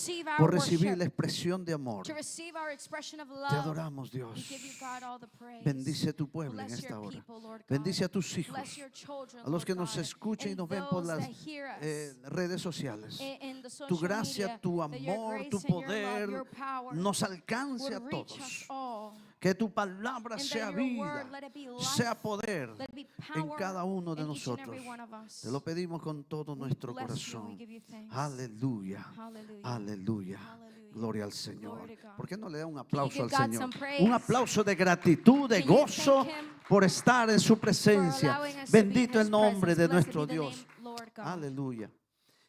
receive our por recibir worship, la expresión de amor. to receive our expression of Te love. adoramos, We Dios. give you, God, all the praise. Bendice a tu pueblo en Bless esta your hora. people, Lord God. Bendice a tus hijos, Bless your children, a los Lord que nos God, escuchen y and nos ven por those las that hear us redes sociales. in the Tu social gracia, media, tu that your amor, grace tu and your love, poder your power nos alcance would a reach us todos. all. Que tu palabra And sea that your word, vida, let it be sea life, poder let it be en power cada uno de in each and every nosotros. one of us. Te lo pedimos con todo We nuestro bless you and we corazón. give you thanks. Aleluya. Hallelujah. Aleluya. Hallelujah. Gloria al Señor. Glory to God. ¿Por qué no le da un Can you aplauso give al God Señor? some praise? Un aplauso de gratitud, de Can you gozo thank Him por estar en su for presencia. allowing us to be in Bendito His el nombre presence? de Blessed nuestro be the Dios. name, Lord God. Aleluya.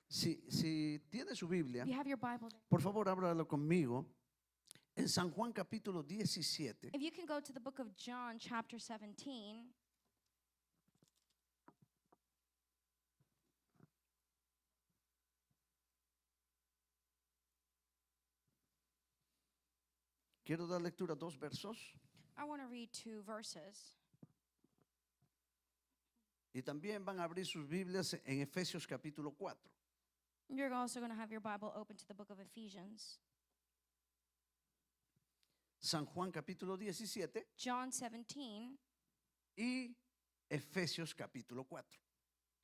Si tiene su Biblia, If you have your Bible there, por favor, ábralo conmigo. En San Juan capítulo 17. if you can go to the book of John, chapter 17. Quiero dar lectura a 2 versos I want to read 2 verses. y también van a abrir sus Biblias en Efesios capítulo 4. You're also going to have your Bible open to the book of Ephesians. San Juan capítulo 17 John 17 y Efesios capítulo 4.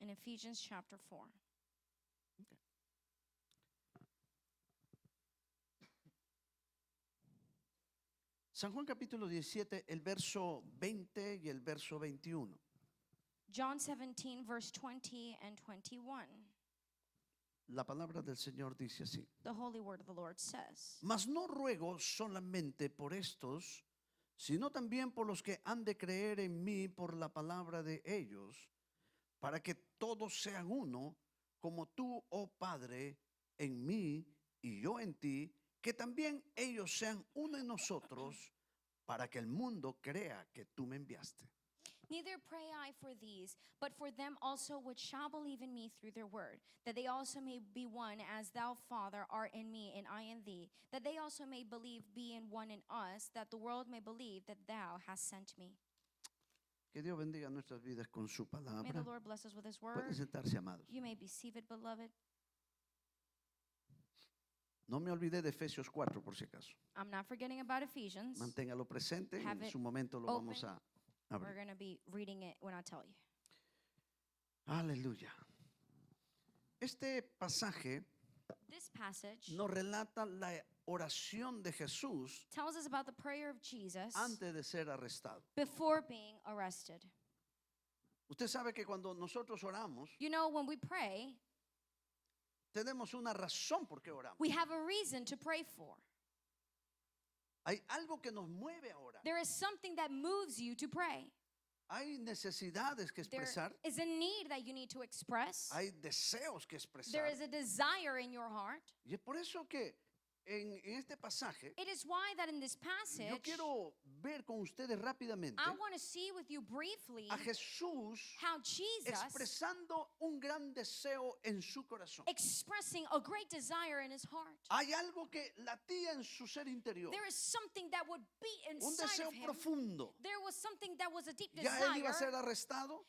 and Ephesians chapter 4. San Juan capítulo 17, el verso 20 y el verso 21. John 17, verse 20 and 21. La palabra del Señor dice así: The holy word of the Lord says, Mas no ruego solamente por estos, sino también por los que han de creer en mí por la palabra de ellos, para que todos sean uno, como tú, oh Padre, en mí y yo en ti, que también ellos sean uno en nosotros, para que el mundo crea que tú me enviaste. Neither pray I for these, but for them also which shall believe in me through their word, that they also may be one as thou, Father, art in me and I in thee, that they also may believe, be in one in us, that the world may believe that thou hast sent me. Que Dios bendiga nuestras vidas con su May the palabra. Lord bless us with his Pueden word. sentarse, amados. You may be seated, beloved. No me olvidé de Efesios 4, por si acaso. I'm not forgetting about Ephesians. Manténgalo presente, Have en it su momento lo vamos open. a We're abrir. going to be reading it when I tell you. Aleluya. Este pasaje This passage nos relata la oración de Jesús tells us about the prayer of Jesus antes de ser arrestado. before being arrested. Usted sabe que cuando nosotros oramos, You know, when we pray, tenemos una razón por qué oramos. we have a reason to pray for. Hay algo que nos mueve a orar. There is something that moves you to pray. Hay necesidades que There expresar. is a need that you need to express. Hay deseos que There expresar. is a desire in your heart. Y es por eso que en este pasaje It is why that in this yo passage, quiero ver con ustedes rápidamente I want to see with you briefly a Jesús how Jesus expresando un gran deseo en su corazón. expressing a great desire in his heart. Hay algo que latía en su ser interior, There is something that would beat un inside deseo of him. profundo. There was something that was a deep Ya él iba a ser desire arrestado,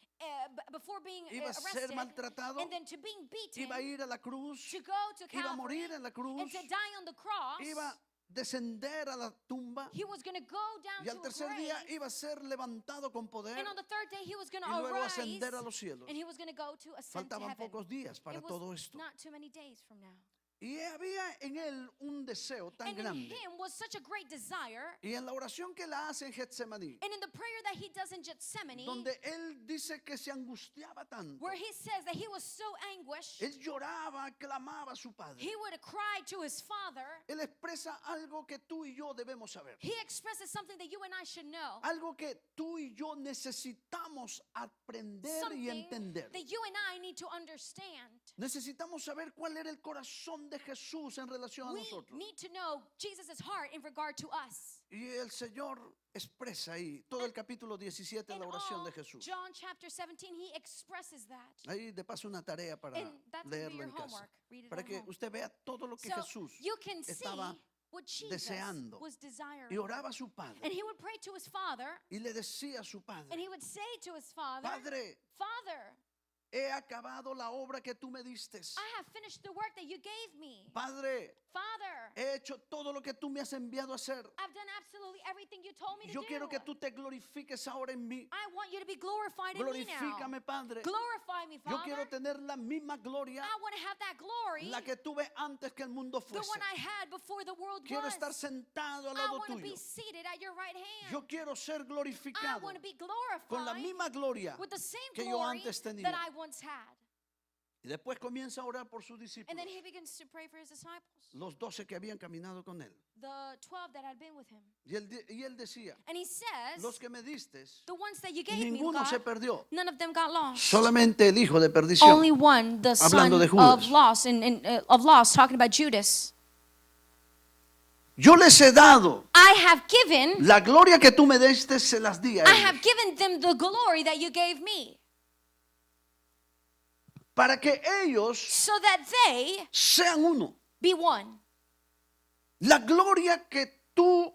before being iba a ser arrested, maltratado, and then to being beaten, iba a ir a la cruz, to go to iba a Calvary, morir en la cruz, and to die on the cross. iba a descender a la tumba He was going to go down y al to a tercer día grave, iba a ser levantado con poder and on the third day he was going to y luego arise, ascender a los cielos. and he was going to go to ascend to Faltaban heaven. pocos días para It was todo esto. not too many days from now. Y había en él un deseo tan And in grande. him was such a great desire, Y en la oración que la hace en Getsemaní, and in the prayer that he does in Gethsemane, donde él dice que se angustiaba tanto, where he says that he was so anguished, él lloraba, clamaba a su padre. he would cry to his Father. Él expresa algo que tú y yo debemos saber. He expresses something that you and I should know. Algo que tú y yo necesitamos aprender y Something entender. that you and I need to understand. Necesitamos saber cuál era el corazón de Jesús en relación a We nosotros. need to know Jesus' heart in regard to us. Y el Señor expresa ahí todo el capítulo 17 de In la oración all, de Jesús. John chapter 17, he expresses that. Ahí de paso una tarea para And that's going to be leerlo your en casa. homework. Read it Para at que home. usted vea todo lo que So Jesús you can see estaba what Jesus deseando. was desiring. y oraba a su And padre he would pray to his Father, y le decía a su and padre: he would say to his Father, Padre, Father, he acabado la obra que tú me diste. I have finished the work that you gave me. Padre, Father, he hecho todo lo que tú me has enviado a hacer. I've done absolutely everything you told me to Yo do. quiero que tú te glorifiques ahora en mí. I want you to be glorified in me now. Glorifícame, Padre. Glorify me, Yo Father. quiero tener la misma gloria, I want to have that glory, la que tuve antes que el mundo the fuese. one I had before the world Quiero was. estar sentado al I lado want to tuyo. be seated at your right hand. Yo quiero ser I glorificado want to be con la glorified misma gloria with the same que yo glory antes tenía. that I once had. Y después comienza a orar por sus And discípulos, then he begins to pray for his disciples, los 12 que habían caminado con él. the 12 that had been with him. Y él decía, And he says, los que me diste, the ones that you gave me, ninguno se God, perdió, none of them got lost. solamente el hijo de perdición. Only one, the son Hablando de of Judas. loss, talking about Judas. Yo les he dado I have given, la gloria que tú me diste, se las di a I have ellos, given them the glory that you gave me, para que ellos so that they sean uno. be one. La gloria que tú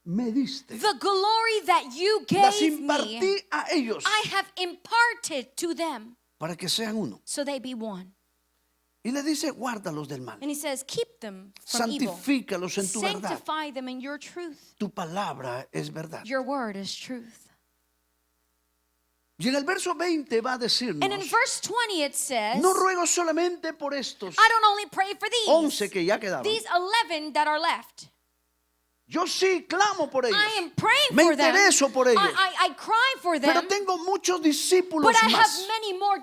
me diste, The glory that you las gave me, impartí a ellos, I have imparted to them, para que sean uno. so they be one. Y le dice, guárdalos del mal, And he says, keep them from evil. santifícalos en tu verdad. Sanctify them in your truth. Tu palabra es verdad. Your word is truth. Y en el verso 20 va a decirnos, And in verse 20 it says, no ruego solamente por estos I don't only pray for 11 these, que ya quedaban. these 11 that are left. Yo sí clamo por ellos. I am praying Me for them. intereso por ellos. I cry for Pero them, tengo muchos discípulos but I have más. many more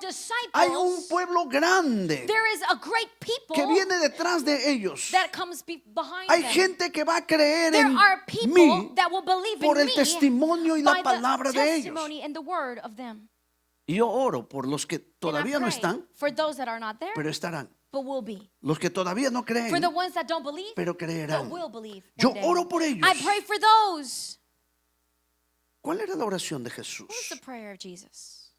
Hay un disciples. pueblo grande There is a great people que viene detrás de ellos. that comes behind Hay them. gente que va a creer There en are people mí that will believe por in el me testimonio y la by palabra the de ellos. testimony and the word of them. Y yo oro por los que And I todavía no pray están, for those that are not there, pero estarán. but will be. Los que todavía no creen, For the ones that don't believe, pero but creerán. will believe. Yo one day. oro por ellos. I pray for those. ¿Cuál era la oración de Jesús? What is the prayer of Jesus?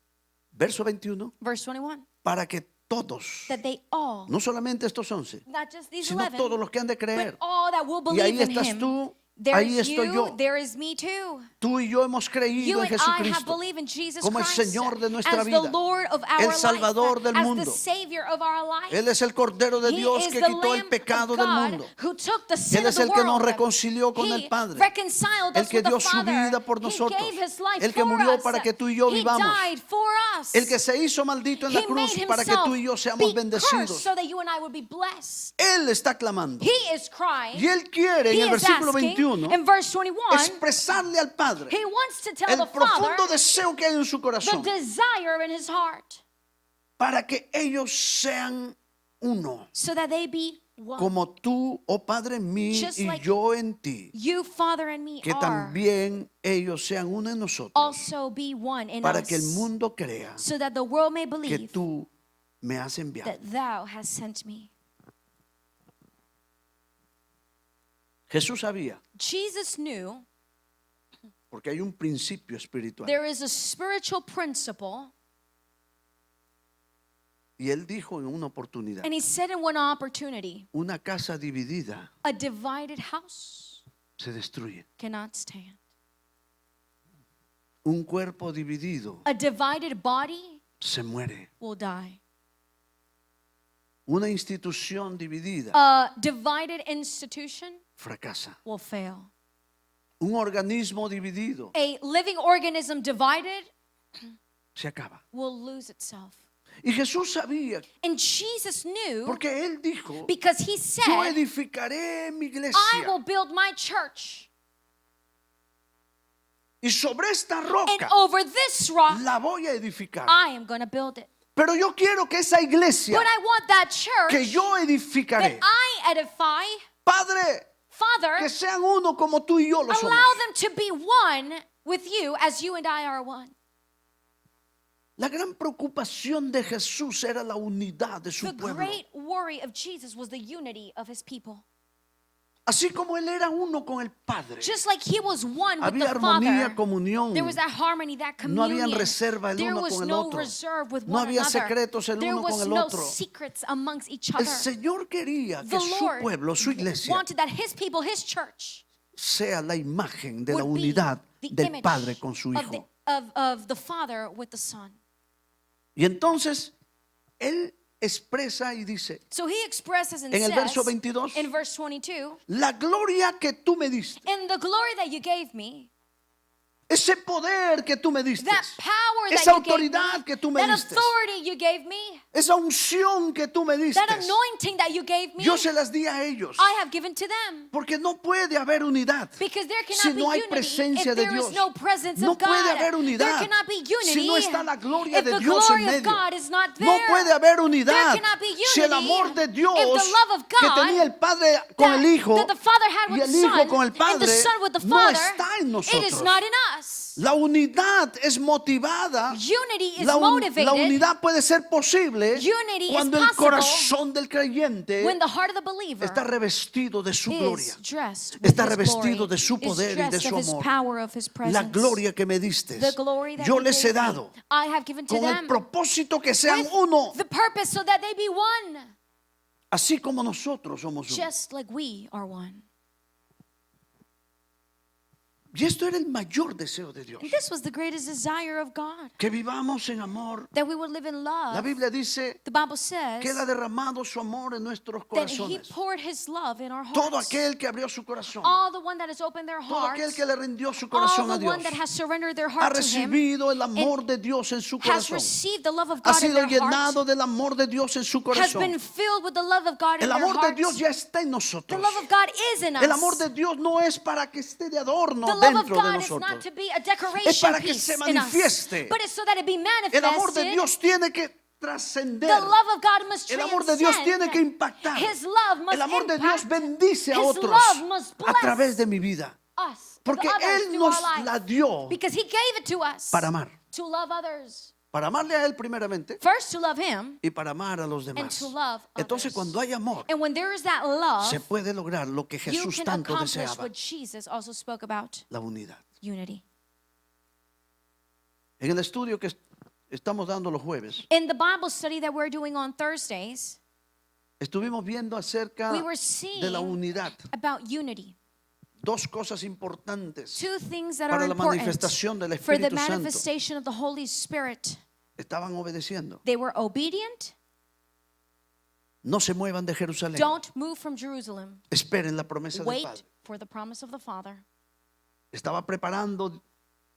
Verso 21. Verse 21. Para que todos, That they all, no solamente estos 11, not just these sino 11, todos los que han de but creer. all that will Y ahí believe in estás him. tú, There ahí is estoy you, yo. there is me too. Tú y yo hemos You creído en and I have Jesucristo believed in Jesus como el Christ Señor de nuestra as vida, the Lord of our el Salvador life, del as mundo. the Savior of our life. Él es el Cordero de He Dios is que the quitó el Lamb pecado of del God mundo. who took the sin Él of es the el que nos world. reconcilió con He el Padre, reconciled el us que with the dio su Father. vida por He nosotros, gave his life el que for murió us. para que tú y yo He vivamos, died for us. el que se hizo maldito en la He cruz made para que himself tú y yo seamos be cursed bendecidos. so that you and I would be blessed. Él está clamando. He is crying. Y Él quiere, en He el is versículo asking, 21, in verse 21, expresarle al Padre he wants to tell el the Father profundo deseo que hay en su the corazón desire in his heart para que ellos sean uno, so that they be one. como tú, oh Padre, en mí Just y like yo en ti, You, Father, and me que are también ellos sean uno en nosotros, also be one in para us, que el mundo crea so that the world may que believe tú me has enviado. that thou hast sent me. Jesús sabía, Jesus knew porque hay un principio espiritual, there is a spiritual principle, y Él dijo en una oportunidad, and he said in one opportunity, una casa dividida a divided house se destruye, cannot stand. un cuerpo dividido A divided body se muere, will die. una institución dividida A divided institution fracasa, will fail. un organismo dividido A living organism divided se acaba. will lose itself. Y Jesús sabía, And Jesus knew, porque Él dijo, because he yo said, edificaré mi I iglesia will build my church, y sobre esta and roca over this rock la voy a edificar. I am going to build it. Pero yo quiero que esa iglesia But I want that que church yo that edificaré, I edify, Padre, Father, que sean uno como tú y yo lo somos. allow them to be one with you as you and I are one. La gran preocupación de Jesús era la unidad de su The pueblo. great worry of Jesus was the unity of his people. Así como Él era uno con el Padre, Just like he was one with había the armonía, Father, comunión. there was that harmony, that No communion. habían reserva el There uno was con el no otro. reserve with No one había another. secretos el There uno con was el no otro. secrets amongst each El other. Señor quería The que su Lord pueblo, su iglesia, wanted that his people, his church, sea la imagen de la would be unidad the del image Padre con su of Hijo. of the Father with the Son. Y entonces él expresa y dice So he expresses and en el verso says 22, in verse 22, la gloria que tú me diste, in the glory that you gave me, ese poder que tú me diste, that power that esa you gave me, autoridad que tú me that diste, authority you gave me, esa unción que tú me diste, that anointing that you gave me, yo se las di a ellos. I have given to them. Porque no puede haber unidad Because there cannot si be no hay unity presencia if de there is Dios. no presence No of God. puede haber There unidad cannot be unity si no está la gloria if de the Dios en glory of medio. God is not there. No puede haber unidad There cannot be si el unity amor de Dios if the love of que God tenía el Padre con el Hijo that the Father had y with el the Hijo Son con el and the Padre Son with the no Father, está en it nosotros. is not in us. La unidad es motivada. Unity is La motivated unidad puede ser posible Unity is cuando el possible corazón del creyente when the heart of the believer está revestido de su gloria. is dressed with Está His revestido glory, de su is poder y de dressed su of His amor. power, of His presence. La gloria que me diste, The glory that yo you les he gave me, dado I have given to con el them propósito que sean with uno, the purpose so that they be one, así como nosotros somos uno. just like we are one. Y esto era el mayor deseo de Dios, And this was the greatest desire of God, que vivamos en amor. that we would live in La love. Biblia dice The Bible says que Él ha derramado su amor en nuestros that He corazones. poured His love in our Todo hearts. aquel que abrió su corazón, All the one that has opened their todo aquel hearts, que le rindió su all corazón a the Dios, one that has surrendered their ha heart to Him, recibido el amor de Dios en su has corazón. received the love of Ha God in sido their heart, llenado del amor de Dios en su has corazón. been filled with the love of God in El their amor de Dios hearts. ya está en The nosotros. love of God is in us. El amor de Dios no es para que esté de adorno The love of dentro de God is not nosotros. to be a decoration Es para que piece se in us, manifieste. but it's so that it be El amor de manifested. Dios tiene que trascender. The love of God must El amor de Dios tiene que transcend. impactar. His love must El amor de Dios impact bendice a His otros love must a través bless de mi vida. us, Porque the others Él through nos our life. la dio Because He gave it to us para amar. to love others. Para amarle a Él primeramente First to love Him y para amar a los and demás. to love Entonces others. cuando hay amor, And when there is that love, se puede lograr lo que you Jesús can tanto accomplish deseaba, what Jesus also spoke about, la unidad. unity. En el estudio que estamos dando los jueves, In the Bible study that we're doing on Thursdays, estuvimos viendo acerca we were de la seeing unidad. about unity. Dos cosas importantes Two things that para are la important manifestación del for the Espíritu Santo. manifestation of the Holy Spirit. Estaban obedeciendo. They were obedient. No se muevan de Jerusalén. Don't move from Jerusalem. Esperen la promesa del Wait Padre. for the promise of the Father. Estaba preparando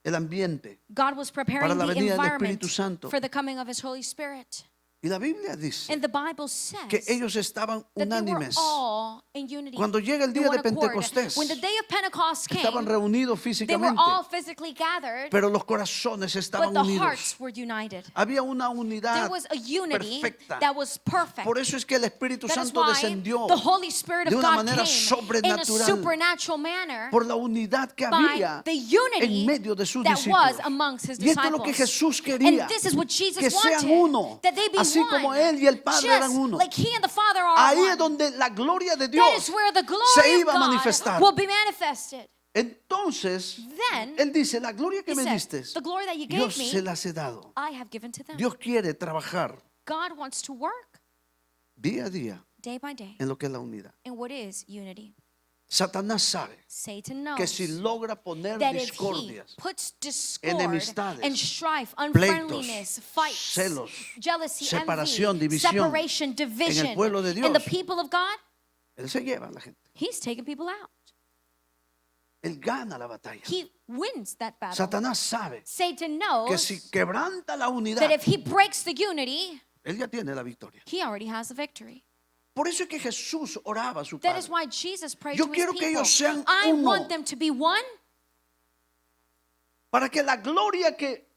el ambiente. God was preparing la the venida del environment Espíritu Santo. for the coming of His Holy Spirit. Y la Biblia dice And the Bible says que ellos estaban that they were unánimes. all in unity. Cuando llega el in día one de accord. Pentecostés, When the day of Pentecost came, estaban reunidos they were físicamente, all physically gathered, pero los corazones but estaban the unidos. hearts were united. Había una There unidad was a unity perfecta. that was perfect. Por eso es que el Espíritu That is Santo why descendió the Holy Spirit de of una God manera came in a sobrenatural supernatural manner por la unidad que by había the en unity medio de sus that was discípulos. amongst His Y esto es lo disciples. que Jesús And quería, this is what Jesus que sean wanted, uno, that they be así one, como Él y el Padre just eran uno. like He and the Father are Ahí one. es donde la gloria de That Dios is where the se glory iba of a God manifestar. will be manifested. Entonces, Then, Él dice, la gloria que He me said, diste, the glory that you yo gave se me, las he dado. I have given to them. Dios quiere trabajar God wants to work día a día day by day en lo que es la unidad. in what is unity. Satanás sabe Satan knows que si logra poner that if he discordias, puts discord enemistades, and strife, pleitos, unfriendliness, fights, celos, jealousy, separación, envy, división separation, division pueblo de in the Dios, people of God, Él se lleva a la gente. He's taking people out. Él gana la batalla. He wins that battle. Satanás sabe Satan que knows si quebranta la unidad, that if he breaks the unity, Él ya tiene la victoria. he already has the victory. Por eso es que Jesús oraba a su That Padre. is why Jesus prayed Yo to his quiero que people. ellos sean I uno. want them to be one Para que la gloria que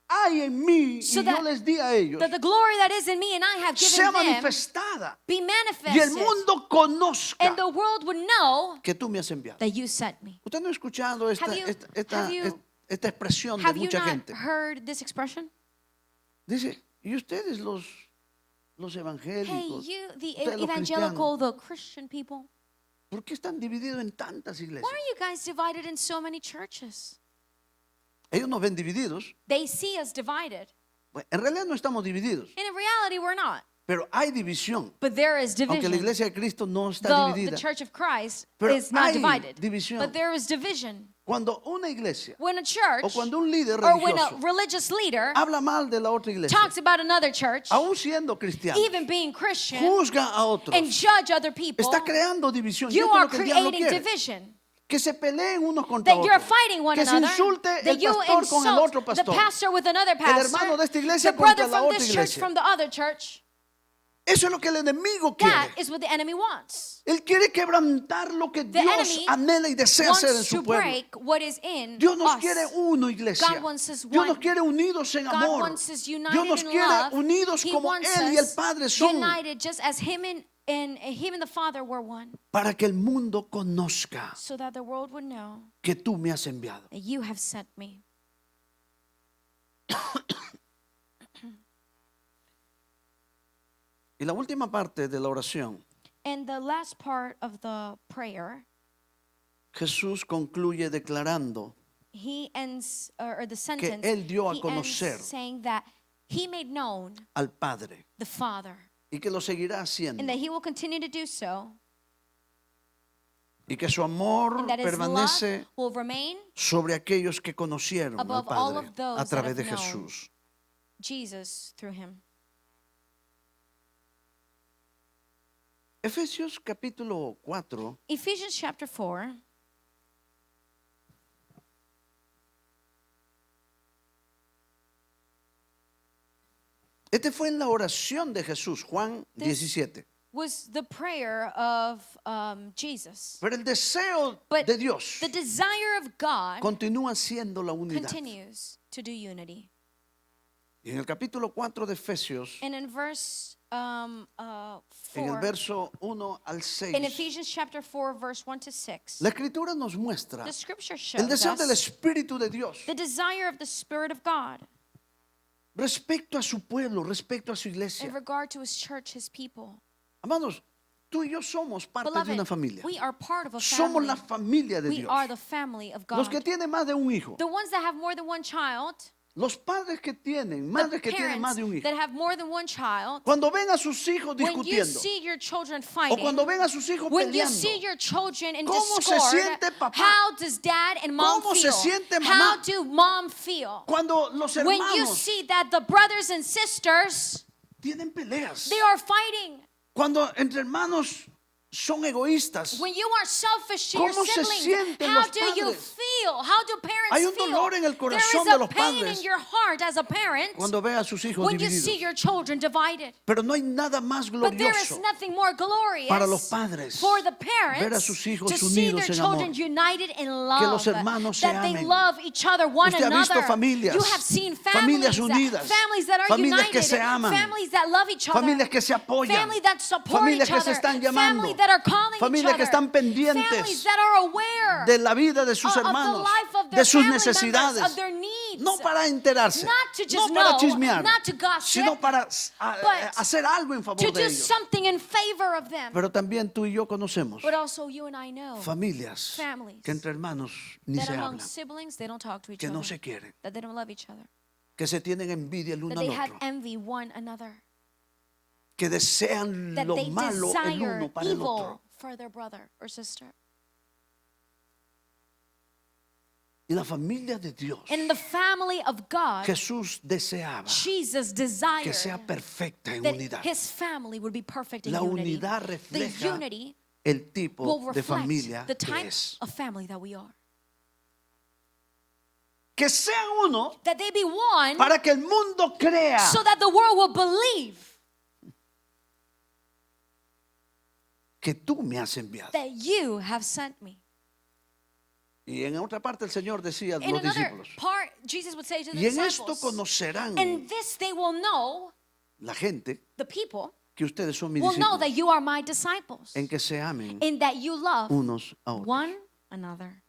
hay en mí So y yo that- les di a ellos that the glory that is in me and I have sea given them manifestada be y el manifested, mundo conozca and the world would know que tú me has enviado. that you sent me. Usted no ha escuchado esta, Have you- esta, esta- have you- esta expresión de Have you mucha not gente. heard this expression? Dice, y ustedes los Hey, evangélicos, you, the ustedes los evangelical, the Christian people, ¿por qué están divididos en tantas iglesias? why are you guys divided in so many churches? Ellos nos ven divididos. They see us divided. Bueno, en realidad no estamos divididos, And in reality, we're not. pero hay división. But there is Aunque la division. iglesia de Cristo no está The dividida. Church of Christ Pero is not hay divided. división. But there is division. Cuando una iglesia When a church o cuando un líder or when a religioso religious leader habla mal de la otra iglesia, talks about another church, aún siendo cristiano, even being Christian, juzga a otros, and judge other people, está creando división. Y you esto es are lo que el diablo creating quiere. division. Que se peleen unos contra That you're otros. fighting one Que se another. insulte That el you pastor con el otro insult the pastor. pastor with another El pastor. hermano de esta iglesia The brother contra la from otra this church iglesia. from the other church. Eso es lo que el enemigo That quiere. is what the enemy wants. Él quiere quebrantar lo que The Dios enemy anhela y desea hacer en wants su to pueblo. break what is in Dios nos us. quiere uno, iglesia. God wants us Dios nos one. quiere unidos en God amor. wants us united Dios nos in quiere love. unidos He como wants Él y el us Padre son, united just as him and the Father were one, para que el mundo conozca so that the world would know que tú me has enviado. that you have sent me. Y la última parte de la oración, And the last part of the prayer, Jesús concluye declarando he ends, or the que sentence, Él dio a he conocer ends saying that he made known al Padre the Father, y que lo seguirá haciendo and that he will continue to do so, y que su amor and that his love permanece will remain sobre aquellos que conocieron al above all Padre of those a that través de have known Jesús. Jesus through him. Efesios capítulo 4, Ephesians chapter 4. este fue en la oración de Jesús, Juan This 17. Was the prayer of Jesus. Pero el deseo But de Dios the desire of God continúa siendo la unidad. continues to do unity. Y en el capítulo 4 de Efesios, And in verse en el 4, verso 1 al 6, in Ephesians chapter 4, verse 1 to 6, la escritura nos muestra the scripture el shows deseo del us Espíritu de Dios the desire of the Spirit of God respecto a su pueblo, respecto a su iglesia. in regard to his church, his people. Amados, tú y yo somos parte de Beloved, una familia. we are part of a Somos family. la familia de We Dios. are the family of God. Los que tienen más de un hijo, The ones that have more than one child, los padres que tienen, the madres que tienen más parents de un hijo, that have more than one child, cuando ven a sus hijos when you discutiendo see your children o fighting, cuando ven a sus hijos when you peleando, see your children in ¿cómo se discord, siente papá? how does dad and mom ¿Cómo se feel? siente mamá? How do mom feel? cuando los When you hermanos see that the brothers and sisters, tienen peleas, they are fighting. cuando entre hermanos son egoístas, When you are selfish to your ¿cómo se siblings, sienten how los do you padres? feel? How do parents Hay un feel? dolor en el There corazón is de a los pain padres in your heart as a parent cuando ve a sus hijos when you see divididos. your children divided. Pero no hay nada más But there is glorioso nothing more glorious para los padres for the ver a parents sus hijos to see unidos their en amor. children united in Que love, los hermanos se that they amen. love each other, one Usted ha visto another. familias, You have seen familias families, unidas, families that are familias united, que se aman, families that love each other, familias que se apoyan, families that support familias each que se other, están llamando, families that are calling familias each que other, están pendientes families that are aware de la vida de sus of the hermanos, life of de their sus family members, necesidades, of their needs. no para enterarse, Not to no just para know, chismear, not to gossip, sino para but hacer algo en to favor de do ellos. something in favor of them. Pero también tú y yo conocemos But also you and I know familias families que entre hermanos ni that se among hablan, siblings they don't talk to each que other, no se quieren, that they don't love each other, que se tienen envidia el that uno they al have otro, envy one another, que desean that lo they malo el desire uno para el evil otro. for their brother or sister. Y la familia de Dios, In the family of God, Jesús deseaba Jesus que desired sea perfecta en that unidad. his family would be perfect in La unity. unidad The refleja unity el will tipo de reflect familia the que type es. of family that we are. Que sean uno That they be one para que el mundo crea so that the world will believe que tú me has enviado. that you have sent me. Y en otra parte el Señor decía a In los another discípulos, part, Jesus would say to the y en esto disciples, conocerán and this they will know, la gente the people que ustedes son mis will know that discípulos, you are my disciples, en que se amen in that you love unos a otros. one another.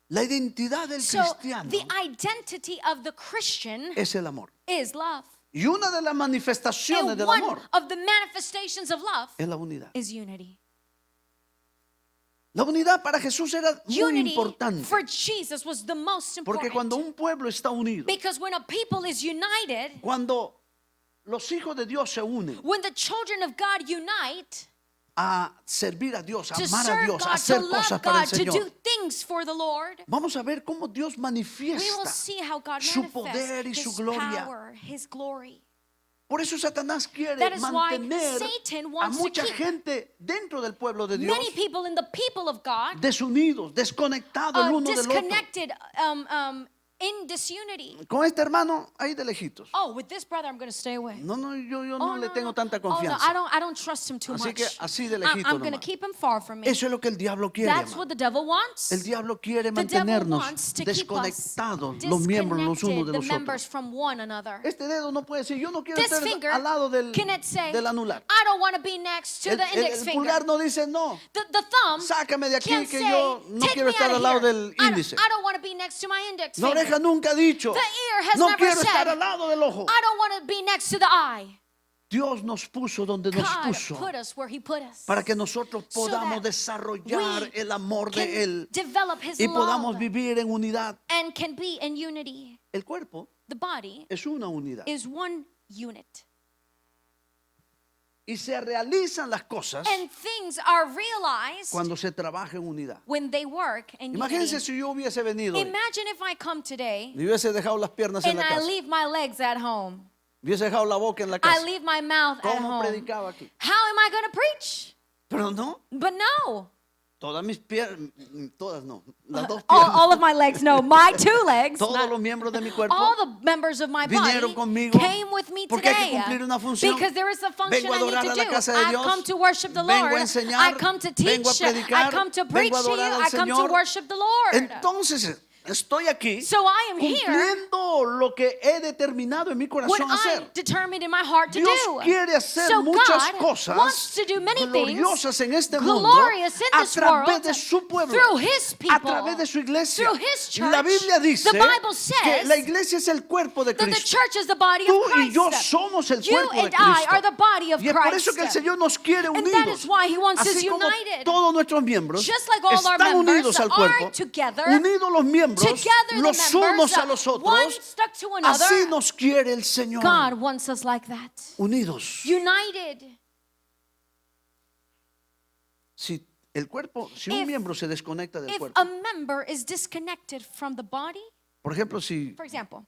La identidad del So cristiano the identity of the Christian es el amor. is love. Y una de las manifestaciones And del one amor of the manifestations of love es la unidad. is unity. La unidad para Jesús era muy Unity importante, for Jesus was the most porque cuando important. un pueblo está unido, Because when a people is united, cuando los hijos de Dios se unen, when the children of God unite, a servir a Dios, a to amar a serve Dios, a God, to hacer love cosas para el God, to do Señor. things for the Lord, Vamos a ver cómo Dios we will manifiesta see how God su manifests poder y su His gloria. power, His glory. Por eso Satanás quiere That is why mantener Satan a wants to mucha keep gente dentro del pueblo de Dios many people in the people of God desunidos, desconectados el uno del otro. disconnected, in disunity. Con este hermano ahí de lejitos. Oh, with this brother, I'm going to stay away. No, yo Oh, no le tengo tanta Oh, no, confianza. I don't trust him too Así much. que así de I'm lejito going to nomás. keep him far from me. Eso es lo que el diablo quiere, That's hermano. what the devil wants. El diablo quiere The devil mantenernos wants to keep us desconectados los miembros los unos de disconnected, the los members otros. from one another. Este dedo no puede decir, yo no quiero This estar finger al lado cannot say, del anular. I don't want to be next to El, the el- index el finger. pulgar no dice, no, The thumb sácame de aquí can't que say, yo no take quiero me estar out al of lado here. del I índice. don't want to be next to my index La finger. oreja nunca ha dicho, The ear has no never quiero said, estar al lado del ojo. I don't want to be next to the eye. Dios nos puso donde nos God puso put us where He put us. para que nosotros so podamos that desarrollar we el amor can de Él develop His y podamos love vivir en unidad. and can be in unity. El cuerpo The body es una unidad is one unit. y se realizan las cosas And things are realized cuando se trabaja en unidad. when they work in Imagínense unity. si yo hubiese venido hoy Imagine if I come today y hubiese dejado las piernas en and la I casa, leave my legs at home. hubiese dejado la boca en la I casa. leave my mouth at ¿Cómo home. predicaba aquí? How am I going to preach? Pero no, But no. todas mis piernas, todas no, las dos All piernas, of my legs, no. My two legs. todos not- los miembros de mi cuerpo all the members of my vinieron body conmigo came with me porque hay que today cumplir una función. because there is a function Vengo a I need adorar to a la do. casa de I've Dios, come to worship the vengo Lord. a enseñar, I come to teach. vengo a predicar, I come to preach vengo a to you. adorar al I come to Señor. worship the Lord. Entonces estoy aquí So I am here cumpliendo lo que he determinado en mi what corazón I hacer. determined in my heart to Dios do. quiere hacer So muchas God cosas wants to do many things gloriosas en este mundo glorious in a this través world de su pueblo, through His a people, través de su iglesia. through His church. La Biblia dice The Bible que says la iglesia es el cuerpo de that the Cristo. church is the body Tú of y yo Christ. somos el You cuerpo de and I are Cristo. the body of Y es por eso Christ. que el Señor nos quiere And that unidos. is why He wants us Así como united. todos nuestros miembros Just like all our están members unidos al are cuerpo, together, unidos los miembros Together the los members, unos a los one otros, stuck to another. así nos quiere el Señor. God wants us like that. Unidos. United. Si el cuerpo, si un If- miembro se desconecta del If cuerpo, a member is disconnected from the body, por ejemplo, si for example,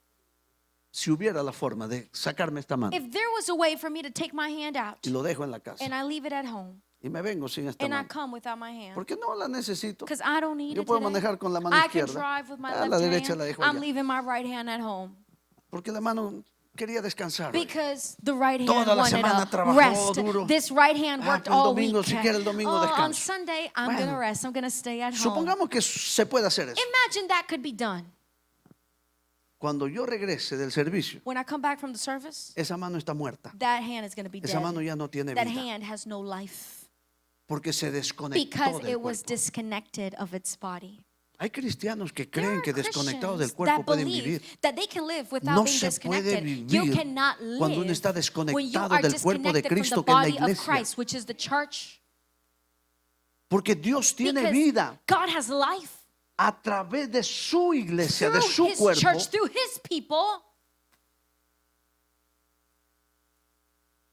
hubiera la forma de sacarme esta mano if there was a way for me to take my hand out y lo dejo en la casa and I leave it at home y me vengo sin esta and I mano, come without my hand porque no la necesito. because I don't need Yo it puedo today. manejar con la mano I can izquierda. drive with my A left la derecha la hand. dejo I'm allá. leaving my right hand at home Porque la mano quería descansar hoy. because the right hand Toda la wanted semana a trabajó rest. duro. This right hand worked el all domingo, week. si quiere el domingo On descanso. Sunday, I'm Bueno. going to rest. I'm going to stay at home. Supongamos que se puede hacer eso. Imagine that could be done. Cuando yo regrese del servicio, When I come back from the service, esa mano está muerta. that hand is going to be Esa mano dead. ya no tiene That vida. hand has no life Porque se desconectó because del it was cuerpo. disconnected of its body. Hay cristianos que There creen are que desconectados del Christians cuerpo that pueden believe vivir. that they can live without No being se puede disconnected. You vivir cannot cuando uno está live when you desconectado are del cuerpo de disconnected from Cristo, the que es la body of iglesia. Christ, which is the church. Porque Dios tiene Because vida God has life a través de su iglesia, de through su His cuerpo. church, through His people.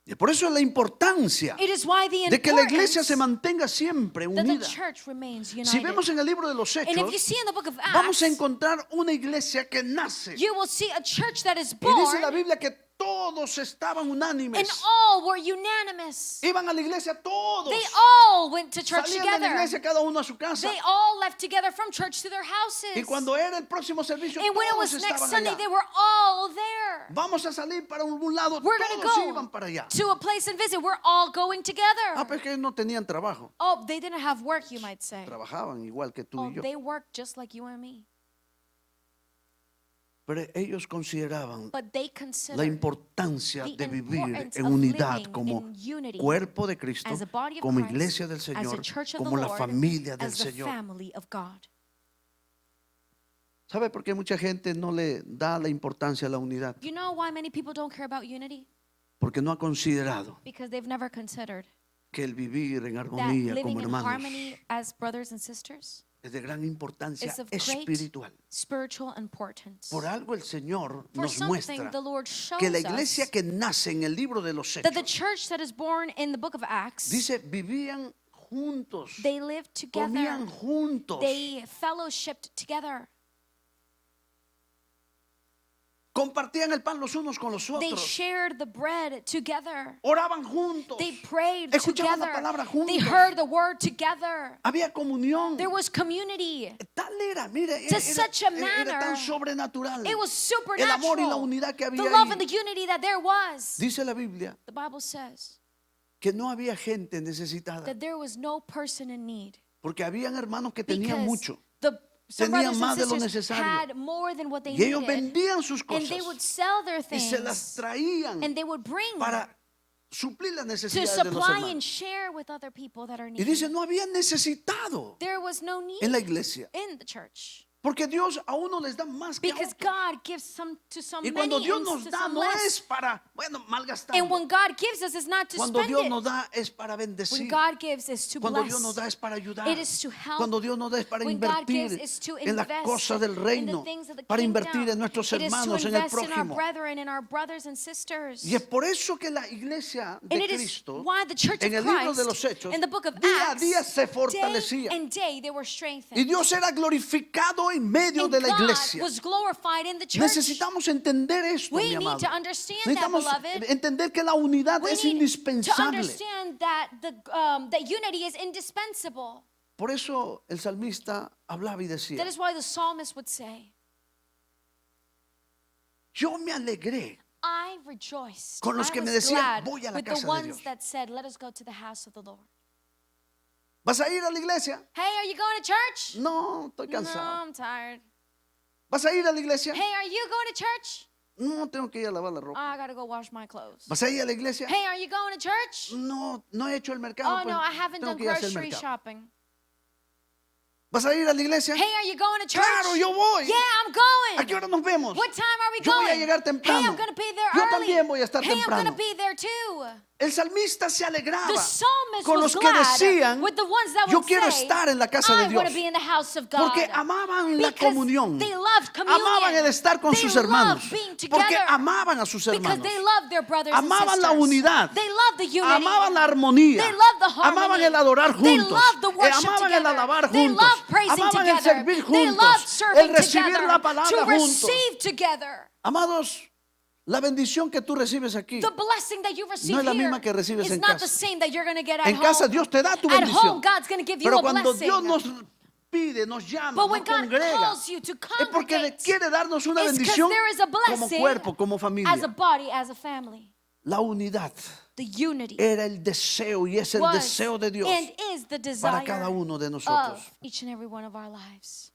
Y por eso es la importancia It is why the de que la iglesia importance se mantenga siempre that the unida. church remains Si united. vemos en el libro de los And if you Hechos, see in the book of vamos a Acts, encontrar una iglesia que nace. you will see a church that is Y dice la born Biblia que todos estaban and unánimes. all were unanimous. Iban a la iglesia todos. They all went to church Salían de la together. iglesia cada uno a su casa. They all left together from church to their Y houses. cuando era el próximo servicio, And when it todos was next estaban Sunday, allá. they were all there. Vamos a salir para algún lado, We're going todos to iban go para allá. to a place and visit. We're all going together. Ah, pero es que no tenían trabajo. Oh, they didn't have work, you might say. Trabajaban igual que tú Oh, y yo. they worked just like you and me. Pero ellos consideraban But they la considered importancia the de vivir importance en of unidad living como in unity cuerpo de Cristo, as a body of como Christ, iglesia del as a Señor, church of the como la Lord, familia del as the Señor. family of God. ¿Sabe por qué mucha gente no le da la importancia a la unidad? You know why many people don't care about unity? Porque no ha considerado Because they've never considered que el vivir en that armonía living como in hermanos harmony as brothers and sisters es de gran importancia is of great espiritual. spiritual importance. Por algo el Señor For nos something, muestra the Lord shows que la us iglesia que nace en el libro de los that the Hechos, church that is born in the book of Acts, dice, vivían juntos, they lived together, comían juntos, they fellowshipped together, compartían el pan los unos con los they otros, shared the bread together, oraban juntos, they prayed escuchaban la together, palabra they juntos, heard the word together. había comunión. There was community. Tal era, mire, To such a era tan manner, sobrenatural. It was El amor y la supernatural. unidad que The había love and the ahí. unity that there was. Dice la Biblia The Bible says que no había gente necesitada, that there was no person in need porque habían hermanos que tenían because mucho some tenían brothers más and de lo sisters necesario. had more than what they y ellos needed, vendían sus and they cosas would sell their y se las things, traían and they would bring para suplir las to necesidades de los supply hermanos. and share with other people that are Y needy. dice, no había necesitado There was no need en la iglesia, in the church porque Dios a uno les da más que a because otros. God gives some to some Y many cuando Dios and nos to da some no less. es para, bueno, And malgastarlo. when God gives us, it's not to Cuando spend Dios it. nos da es para When bendecir. God gives is to Cuando bless. Dios nos da es para ayudar. It is to help. Cuando Dios nos da es para When God gives invertir is to en las invest cosas del in the reino, things of the para kingdom. invertir en nuestros It is to hermanos, en el invest in our prójimo. brethren, in our brothers and sisters. Y es por eso que la iglesia de And it is Cristo, why the church en of el libro de los Christ, Hechos, in the book of día a Acts, día se day fortalecía. and day they were strengthened. Y Dios era glorificado en medio And de la God iglesia. was glorified in the church. Necesitamos entender esto, We mi need amado. to understand that, Necesitamos beloved. entender que la unidad We es need to indispensable. understand that that unity is indispensable. Por eso el salmista hablaba y decía, That is why the psalmist would say, yo me alegré I rejoiced. con los I que me was decían, glad voy a la with the casa de ones Dios. that said, let us go to the house of the Lord. ¿Vas a ir a la iglesia? Hey, are you going to church? No, estoy No, cansado. I'm tired. ¿Vas a ir a la iglesia? Hey, are you going to church? No, tengo que ir a lavar la Oh, ropa. I gotta go wash my clothes. ¿Vas a ir a la iglesia? Hey, are you going to church? No, no he hecho el mercado. Oh pues, no, I haven't tengo done que ir a hacer el grocery mercado. shopping. ¿Vas a ir a la iglesia? Hey, are you going to church? Claro, yo voy. Yeah, I'm ¿A qué going. hora nos vemos? What time are we Yo voy a going? llegar Hey, temprano. I'm gonna be there Yo early. también voy a estar Hey, I'm temprano. gonna be there too. El salmista se alegraba The psalmist con was los que glad decían, with the ones that yo would quiero say, estar en la casa de I want Dios. to be in the house of God. Porque amaban la Because comunión. they loved communion. Amaban el estar con They sus loved hermanos. being Porque together. amaban a sus Because hermanos. they loved their brothers and Amaban sisters. la unidad. They loved the unity. Amaban la armonía. They loved the harmony. Amaban el adorar They juntos. loved the worship Amaban el together. alabar They juntos. loved praising Amaban el together. servir They loved juntos. serving El recibir together. la palabra To juntos. receive together. Amados, la bendición que tú recibes aquí The blessing that you receive no es la here misma que recibes is en not casa. the same that you're going to get at En home. casa Dios te da tu At bendición. home, God's going to give you Pero a cuando blessing. Dios nos pide, nos llama, But nos when God congrega, calls you to es porque congregate, quiere darnos una it's 'cause bendición there is a como blessing cuerpo, como as a familia. body, as a family. La unidad The unity era el deseo y es el was deseo de Dios and is the para desire cada uno de nosotros. of each and every one of our lives.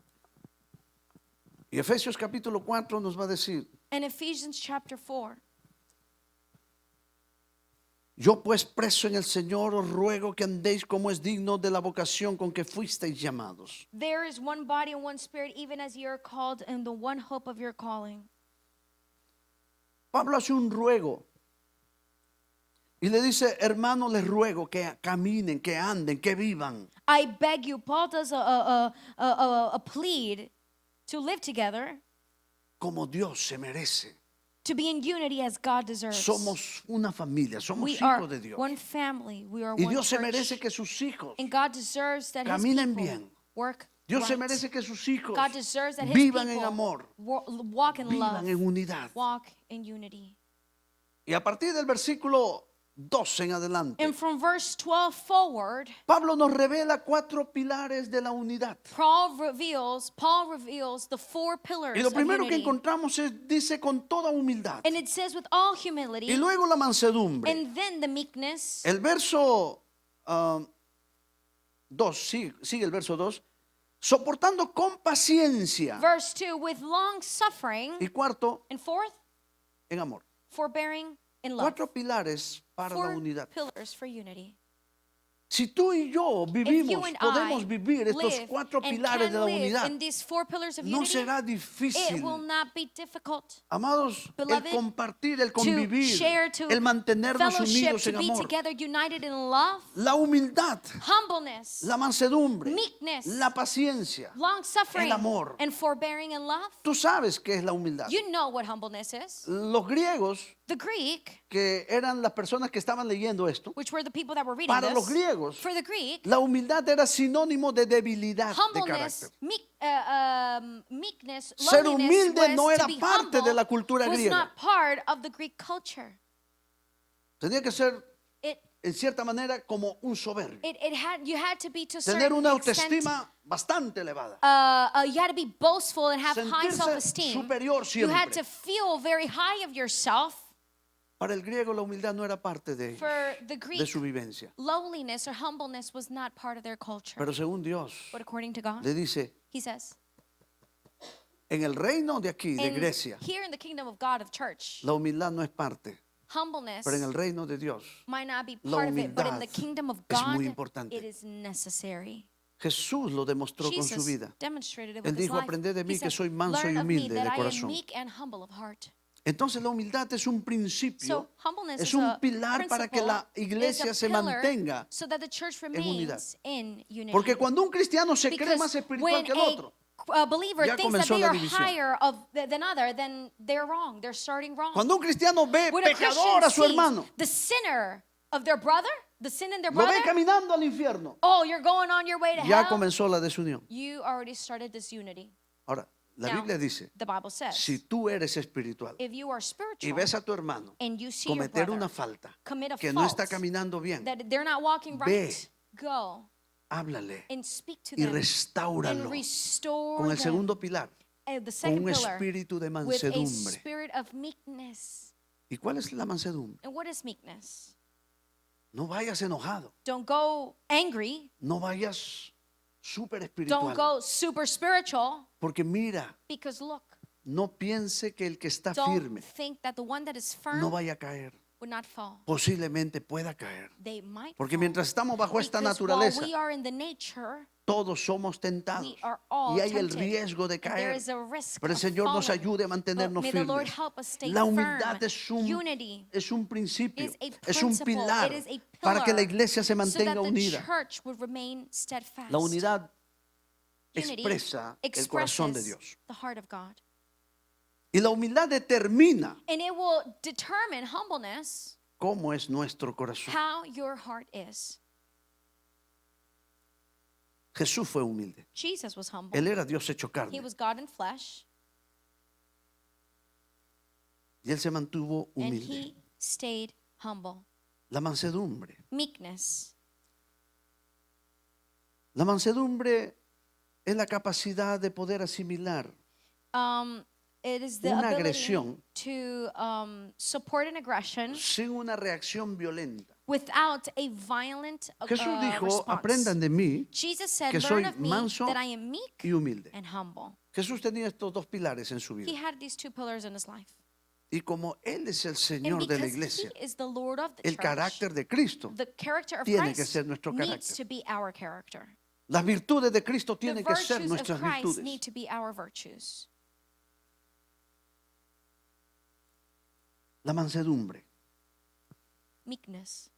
Y Efesios capítulo 4 nos va a decir, In Ephesians chapter 4, yo pues preso en el Señor os ruego que andéis como es digno de la vocación con que fuisteis llamados. there is one body and one spirit, even as ye are called in the one hope of your calling. Pablo hace un ruego y le dice, hermano, les ruego que caminen, que anden, que vivan I beg you, Paul does a plead to live together, como Dios se merece. to be in unity as God deserves. Somos una familia, somos We are hijos de Dios. one family. We are Y one Dios se church. merece que sus hijos And God deserves that his caminen people bien. work Dios se right. merece que sus hijos God deserves that his vivan people en amor, walk in love, vivan en unidad. walk in unity. Y a partir del versículo 12 en adelante, And from verse 12 forward, Pablo nos revela 4 pilares de la unidad. Paul reveals the 4 pillars Y lo of primero que unity. encontramos es, dice, con toda humildad. And it says with all humility, Y luego la mansedumbre. and then the meekness. El verso 2, sigue el verso 2. Soportando con paciencia. Verse 2, with long suffering. Y cuarto, And fourth, en amor. forbearing in love. 4 pilares para la 4 unidad. pillars for unity. Si tú y yo If vivimos, you and podemos I vivir estos live 4 and pilares de can la live unidad, in these 4 pillars of no unity, será it difícil. will not be difficult. Amados, el Beloved, compartir, el To convivir, share, to el mantenernos fellowship, unidos to en be amor, together, united in love, la humildad, humbleness, la mansedumbre, meekness, la paciencia, long suffering, el amor. and forbearing and love. Tú sabes qué es la humildad. You know what humbleness is. Los griegos, The Greek, que eran las personas que estaban leyendo esto, which were the people that were reading para los this, griegos, for the Greek, la humildad era sinónimo de debilidad de humbleness, carácter. meekness, Ser lowliness humilde was no to era be parte humble, de la cultura was griega. not part of the Greek culture. Tenía que ser, It, en cierta manera, como un soberbio. you had to be to a Tener certain una extent, autoestima bastante elevada. you had to be boastful and have high Sentirse self-esteem. superior You had siempre. to feel very high of yourself. Para el griego la humildad no era parte de, For the de Greek, su vivencia. lowliness or humbleness was not part of their culture. Pero según Dios, But according to God, le dice, he says, en el reino de aquí, de in, Grecia, here in the kingdom of God of church, la humildad no es parte. humbleness Pero en el reino de Dios, might not be la part of it, but in the humildad kingdom of es God, muy importante. it is necessary. Jesús lo demostró con su Jesus vida. demonstrated it Él with his dijo, life. aprended de He mí que said, soy manso y learn of me humilde that de I am corazón. meek and humble of heart. Entonces la humildad es un So principio, humbleness es is un a pilar para que principle, la is iglesia a se pillar mantenga. so that the church unidad. remains in unity. Porque cuando un cristiano se cree Because más espiritual when que el otro, a believer ya thinks that comenzó they la are división. higher than other, then they're wrong. They're starting wrong. cuando un cristiano ve When a pecador a su Christian hermano, sees the sinner of their brother, the sin in their lo brother, ve caminando al infierno, oh, you're going on your way to ya hell. comenzó la desunión. You already started disunity. Ahora, la Now, Biblia dice, The Bible says, si tú eres espiritual if you are y spiritual ves a tu hermano and you see your cometer brother una falta, commit a que no está fault, caminando bien, that they're not walking Ve. right, go háblale and speak to y them and restáuralo restore con el them. segundo pilar, The con second un pillar, espíritu de with a mansedumbre. spirit of meekness. ¿Y cuál es la mansedumbre? And what is meekness? No vayas enojado, Don't go angry. no vayas súper Don't espiritual, go super spiritual. porque mira, Because look, no piense que el que está don't firme think that the one that is firm no vaya a caer, would not fall. posiblemente pueda caer, They might porque fall. mientras estamos bajo esta Because naturaleza, while we are in the nature, todos somos tentados we are all y hay el tempted. riesgo de And there caer. is a risk Pero el of Señor nos falling. ayude a But mantenernos may the Lord firmes. help us stay La firm. humildad Unity es un principio, is a es un principle. pilar It is a para que la pillar iglesia se so that mantenga the unida. church would remain steadfast. La unidad Unity expresa el corazón de expresses Dios. the heart of God. Y la humildad determina And it will determine humbleness, cómo es nuestro corazón. how your heart is. Jesús fue humilde. Jesus was humble. Él era Dios hecho He carne. was God in flesh, Y él se mantuvo and humilde. he stayed humble. La mansedumbre. Meekness. La mansedumbre es la capacidad de poder asimilar It is the una ability agresión to support an aggression sin una reacción violenta. without a violent Jesús dijo, response. aprendan de mí Jesus said, que learn soy of me manso that I am meek y humilde. and humble. Jesús tenía estos dos pilares en su He vida. had these two pillars in his life. Y como Él es el And Señor de la because iglesia, he is the Lord of the el church, carácter de Cristo the character of tiene que Christ ser nuestro needs carácter. to be our character. Las virtudes de Cristo The tienen que ser virtues of nuestras Christ virtudes. need to be our virtues. La mansedumbre, Meekness,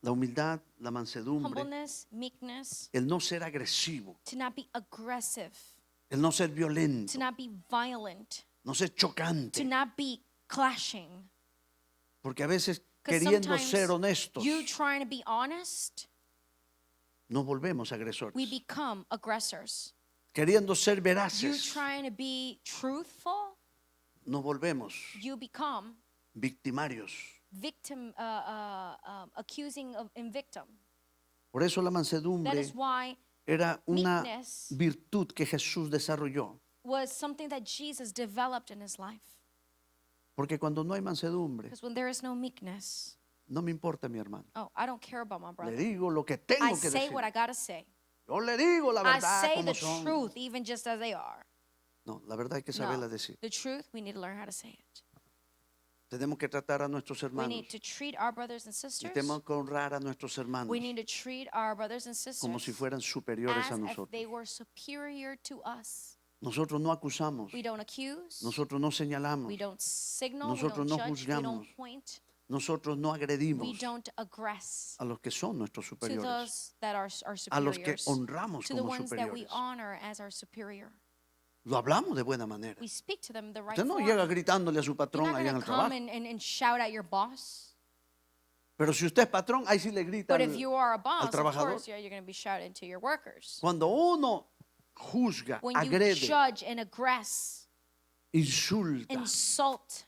la humildad, la mansedumbre, humbleness, meekness, el no ser agresivo, to not be aggressive, el no ser violento, to not be violent, no ser to chocante. not be clashing. Porque a veces 'Cause queriendo sometimes ser honestos, You trying to be honest, nos volvemos agresores. we become aggressors. Queriendo ser You veraces, trying to be truthful, nos volvemos you become victimarios. victim, accusing of in victim. Por eso la That mansedumbre is why era una meekness virtud que Jesús desarrolló. was something that Jesus developed in his life. Porque cuando no hay mansedumbre, Because when there is no meekness, no me importa mi hermano. oh, I don't care about my Le brother. digo lo que I tengo que say decir. what I gotta say. Yo le digo la I verdad say como the son. truth, even just as they are. No, la verdad hay que No, saberla decir. the truth, we need to learn how to say it. Tenemos que tratar a nuestros We hermanos. need to treat our brothers and Y sisters. tenemos que honrar a nuestros hermanos We need to treat our brothers and como si sisters fueran superiores as a if nosotros. they were superior to us. Nosotros no acusamos, We don't accuse. nosotros no señalamos, We don't signal. Nosotros We no don't judge. We don't juzgamos. point. nosotros no We agredimos don't aggress a los que son nuestros to superiores, those that are a los que superiors, honramos to the como ones that we superiores. honor as our superior. Lo hablamos de buena manera. We speak to them the right Usted no form. llega gritándole a su You're patrón not allá en going el to come trabajo. and shout at your boss. Pero si usted es patrón, ahí sí le grita. But if you are a boss, of trabajador. course, yeah, you're going to be shouting to your workers. Cuando uno juzga, When you agrede, judge and aggress, insulta insult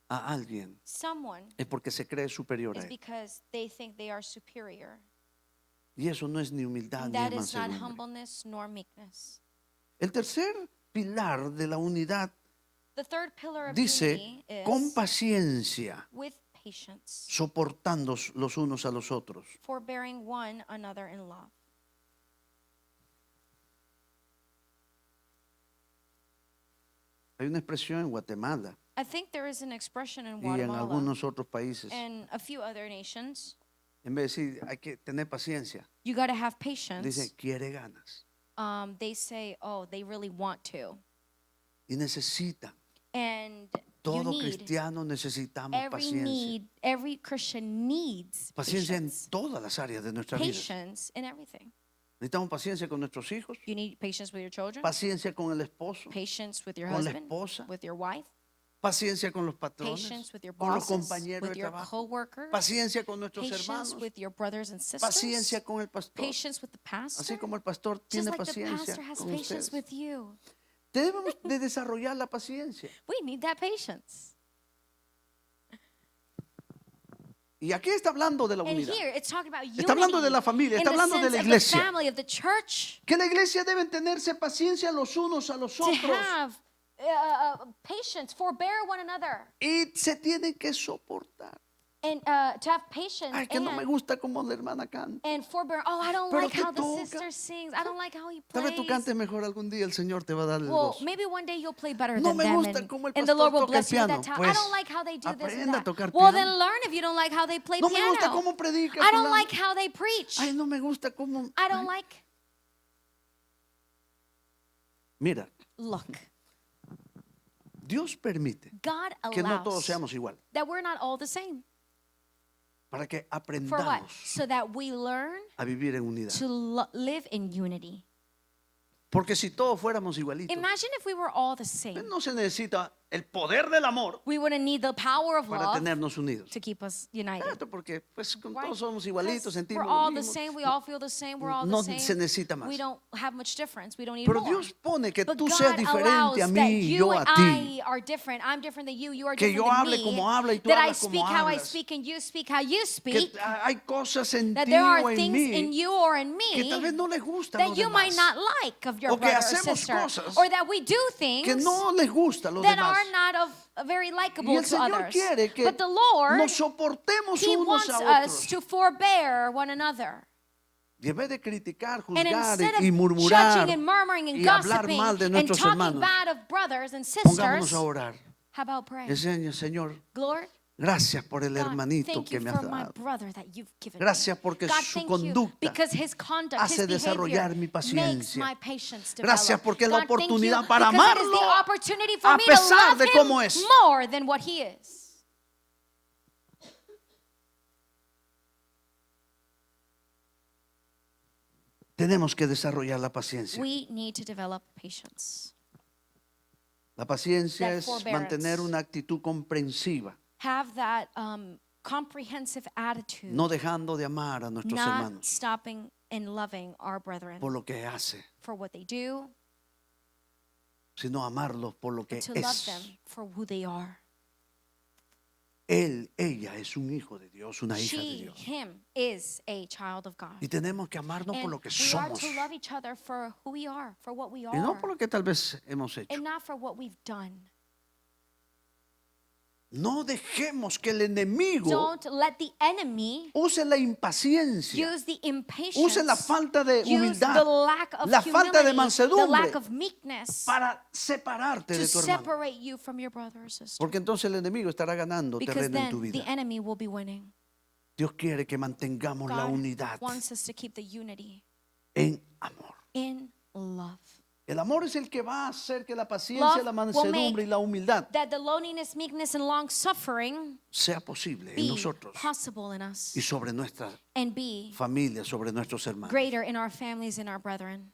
a alguien, someone, es porque se cree superior a is él. because they think they are superior. Y eso no es ni humildad And ni that is not mansedumbre. humbleness nor meekness. El tercer pilar de la unidad The third pillar of dice unity is con paciencia, with patience, soportando los unos a los otros. forbearing one another in love. Hay una expresión en Guatemala I think there is an expression in y en Guatemala algunos otros países. and a few other nations. En vez de decir hay que tener paciencia, You got to have patience. dice quiere ganas They say, oh, they really want to. y necesitan. And you Todo need, cristiano necesitamos paciencia. every Christian needs Paciencia en patience. todas las áreas de nuestra vida. Patience in everything. Necesitamos paciencia con nuestros hijos, You need patience with your children, paciencia con el esposo, patience with your con la husband, esposa, with your wife, paciencia con los patrones, patience with your con los bosses, compañeros with de your trabajo, co-workers, paciencia con nuestros patience hermanos, with your brothers and sisters, paciencia con el pastor. patience with the pastor, Así como el pastor just tiene like the paciencia pastor has con patience ustedes. with you. Debemos de desarrollar la paciencia. We need that patience. Y aquí está hablando de la And unidad. here it's talking about unity. Está hablando de la familia, in está the hablando de sense la of the iglesia. family, of the church, Que la iglesia deben tenerse paciencia los unos a los to otros have patience, forbear one another, y se tienen que soportar. and to have patience Ay, que no me gusta como la hermana canta. and forbear. Oh, I don't Pero like te how the toca. sister sings. I don't like how he Tal vez tú plays. cantes mejor algún día, el Señor te va a dar el Well, gozo. maybe one day you'll play better No than me them, gusta cómo el and the Lord pastor will toca el bless you with piano. that talent. I Pues, don't like how they do this and aprenda a that. tocar Well, piano. then learn if you don't like how they play No me gusta piano. cómo predica. I don't fulano. like how they preach. Ay, no me gusta cómo. I don't like. Mira, Look, Dios permite God que no todos allows seamos igual. that we're not all the same. Para que For what? aprendamos So that we learn a vivir en unidad. to live in unity. Porque si todos fuéramos igualitos, Imagine if we were all the same. no se necesita el poder del amor We wouldn't need the power of para love tenernos unidos. to keep us united. Claro, porque pues con Right? todos somos igualitos, 'Cause sentimos we're lo all the mismo. same. We all feel the same. We're all No the se same. necesita más. We don't have much difference. We don't need Pero more. Dios pone que But tú God seas allows diferente a that mí y you yo a and ti. I are different. I'm different than you. You are Que different yo than hable me. como habla y tú That I hablas como speak how I hablas. speak and you speak how you Que speak. hay cosas en That ti there o are en things in mí you or in que tal vez me no les gustan that los you might demás. not like of your O que brother or hacemos sister. cosas Or that we do things Que no les gusta a los that demás. are not of very Y likable el to Señor others. quiere que But the Lord, nos soportemos He unos wants a us otros. to forbear one another. Y en vez de criticar, And juzgar instead of y murmurar judging and murmuring and y hablar gossiping mal de and nuestros talking hermanos, bad of brothers and pongámonos sisters, a orar. how about praying? Enseña, Señor, Lord, gracias por el God, hermanito thank que you me for has my dado. brother that you've given Gracias me. porque God, su thank you conducta because his conduct, hace his behavior desarrollar mi makes paciencia. my patience develop. Gracias porque es la God, thank you oportunidad para because it is the amarlo opportunity for a me to pesar love de him cómo es. more than what he is. Tenemos que desarrollar la paciencia. We need to develop patience. La paciencia That es forbearance. mantener una actitud comprensiva, Have that comprehensive attitude, no dejando de amar a nuestros not hermanos stopping and loving our brethren por lo que hace, for what they do, sino amarlos por lo que but to love es. them for who they are. Él, ella es un hijo de Dios, una hija de She, Dios. him, is a child of God. Y tenemos que amarnos por And lo que we are somos to love each other for who we are, for what we y no are, por lo que tal vez hemos hecho. and not for what we've done. No dejemos que el enemigo Don't let the enemy use la impaciencia, use the impatience, use la falta de use humildad, the lack of la falta de humility, the mansedumbre lack of meekness para separarte to de tu hermano. separate you from your brother or sister. Porque entonces el enemigo estará ganando Because terreno en tu then the vida. enemy will be winning. Dios quiere que mantengamos la God unidad wants us to keep the unity en amor. in love. El amor es el que va a hacer que la paciencia, Love la will mansedumbre make y la humildad That the lowliness, meekness, and long suffering sea posible en be nosotros possible in us y sobre nuestra and be familia, sobre nuestros hermanos. greater in our families and our brethren.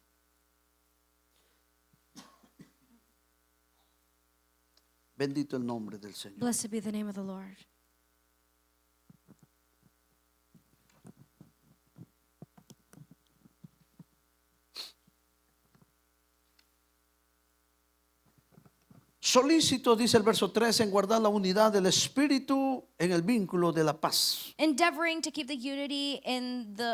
Bendito el nombre del Señor. Blessed be the name of the Lord. Solícito, dice el verso 3, en guardar la unidad del espíritu en el vínculo de la paz. Endeavoring to keep the unity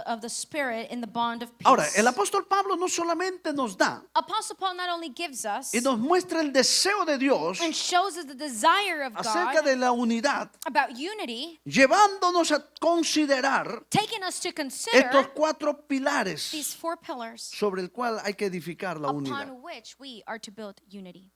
of the spirit in the bond of peace. Ahora, el apóstol Pablo no solamente nos da Apostle Paul not only gives us y nos muestra el deseo de Dios and shows us the desire of acerca God de la unidad, about unity, llevándonos a considerar taking us to consider estos 4 pilares these 4 pillars sobre el cual hay que edificar la upon unidad, which we are to build unity.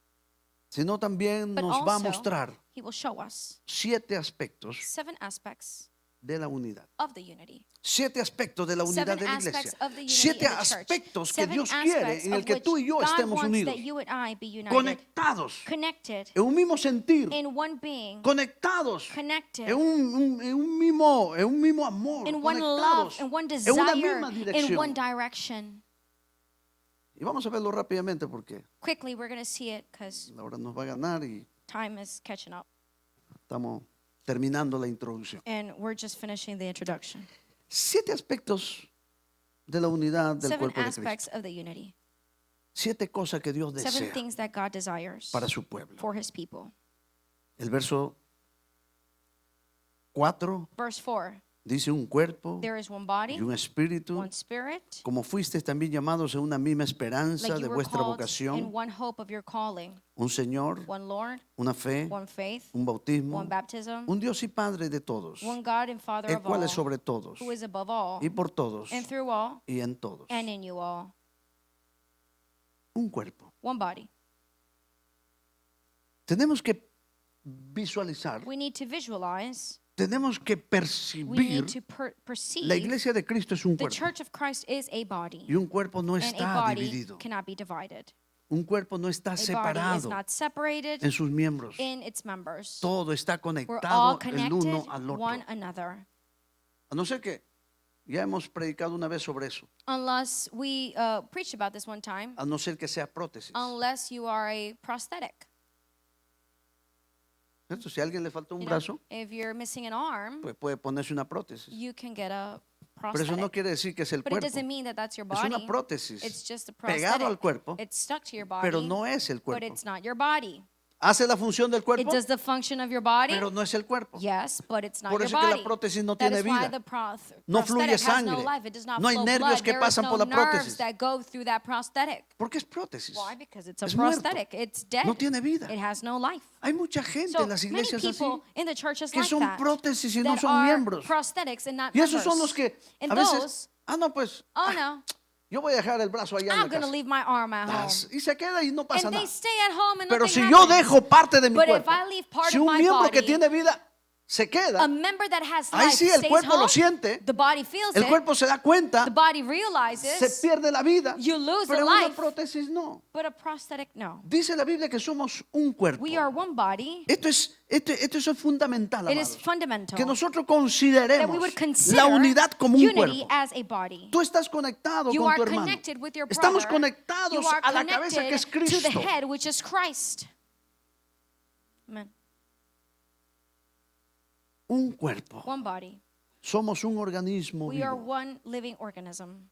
sino también But nos va a also, mostrar he will show us 7 aspectos 7 aspects de la unidad. of the unity. 7 aspectos de la unidad 7 de la aspects iglesia. of the unity 7 in the church. aspectos que 7 Dios quiere aspects en el of que which tú y yo God estemos wants unidos, that you and I be united, conectados connected en un mismo sentir, in one being, conectados connected en un mismo amor, in one love, conectados in one en una desire, misma in one dirección. direction. Y vamos a verlo rápidamente porque Quickly, we're going to see it because la hora nos va a ganar y time is catching up. estamos terminando la introducción. And we're just finishing the introduction. 7 aspectos de la unidad del 7 cuerpo de Cristo. aspects of the unity. 7 cosas que Dios 7 desea things that God desires para su pueblo. for his people. El verso 4 Verse 4, dice un cuerpo there is one body, y un espíritu, one spirit, como fuisteis también llamados en una misma esperanza like de you were vuestra called in vocación, one hope of your calling, un Señor, one Lord, una fe, one faith, un bautismo, one baptism, un Dios y Padre de todos, one God and Father el of cual all, es sobre todos who is above all, y por todos and through all, y en todos. and in you all. Un cuerpo. One body. Tenemos que visualizar, We need to visualize, tenemos que we need percibir, to perceive la iglesia de Cristo es un the cuerpo church of Christ is a body, y un cuerpo no and a está body dividido, cannot be divided. un cuerpo no está A body is separado not separated en sus miembros, in its members. todo está We're all conectado el connected uno al one otro. another. A no ser que ya hemos predicado una vez sobre eso, Unless we preached about this one time, a no ser que sea prótesis. unless you are a prosthetic. ¿Cierto? Si a alguien le falta un You know, brazo, if you're missing an arm, pues puede ponerse una prótesis. you can get a Pero eso no prosthetic. quiere decir que es el But it cuerpo. doesn't mean that that's your Es una body. prótesis It's just a pegado al prosthetic. cuerpo, It's stuck to your pero body, no es el but cuerpo. it's not your body. Hace la función del It cuerpo, does the function of your body, pero no es el cuerpo. yes, but it's not Por your eso es que body. la prótesis no That tiene is why vida. the No prosthetic fluye has no sangre. life. It does not No hay flow nervios blood. que There is pasan no por la nerves prótesis. that go through that prosthetic. Porque es prótesis. Why? Because it's a Es muerto. prosthetic. It's dead. No tiene vida. It has no life. Hay mucha gente So en las many iglesias así people in the churches que like son that, prótesis y no that son are miembros. prosthetics and not Y esos son los members. que And a veces, those, no, pues, oh no, yo voy a dejar el brazo allá en I'm la going to casa. leave my arm at home. Y se queda y no pasa And they nada. stay at home and Pero nothing si yo happens. dejo parte de mi But if cuerpo, I leave part si of un my miembro que body, tiene vida se queda, a member that has ahí life sí el stays cuerpo home, lo siente, the body feels el it, cuerpo se da cuenta, the body se realizes, pierde la vida, you lose pero the una life, prótesis no. but a prosthetic, no. Dice la Biblia que somos un cuerpo. We are one body. Esto es fundamental, It is amados. fundamental Que nosotros that we consideremos would consider la unidad como un unity cuerpo. as a body. Tú estás conectado You con are tu hermano. connected with your Estamos brother. conectados You are a la cabeza que es connected to the Cristo. head, which is Christ. Amen. Un cuerpo. One body. Somos un organismo We are vivo. one living organism.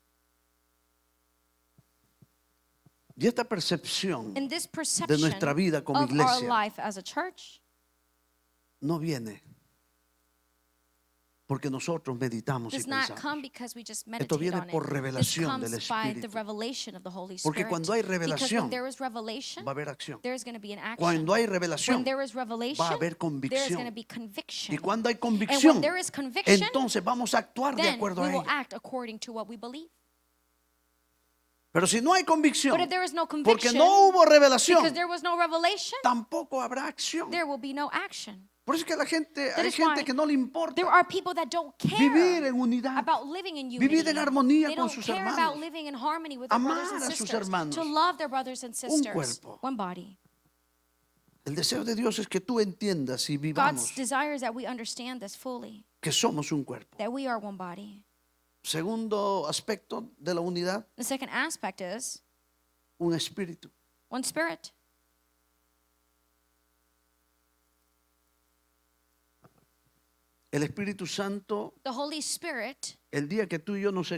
Y esta percepción And this de perception nuestra vida como of our iglesia life as a church no viene porque nosotros meditamos y does not pensamos. come because we just Esto meditate viene on por it. This revelación del comes by the Espíritu. revelation of the Holy Porque Spirit. cuando hay Because when revelación, there is revelation, va a haber acción. there is going to be an action. Cuando hay When revelación, there is va a revelation, haber there is going convicción. to be conviction. Y cuando hay And when convicción, there is conviction, entonces vamos a actuar de then acuerdo we a will ello. act according to what we believe. Pero si no hay convicción, But if there is no porque conviction, no hubo because revelación, there was no revelation, tampoco habrá acción. there will be no action. Por eso es que la gente, That hay is gente why que no le importa There are people that don't vivir care en unidad, about living in unity. vivir en armonía They con don't sus care hermanos, about living in harmony with their brothers amar and a sus sisters, hermanos. to love their brothers and sisters. cuerpo. One body. El deseo de Dios es que tú entiendas y God's vivamos desire is that we understand this fully, que somos un cuerpo. that we are one body. Segundo aspecto de la unidad, The second aspect is un espíritu. one spirit. El Espíritu Santo, The Holy Spirit, el día que tú y yo nos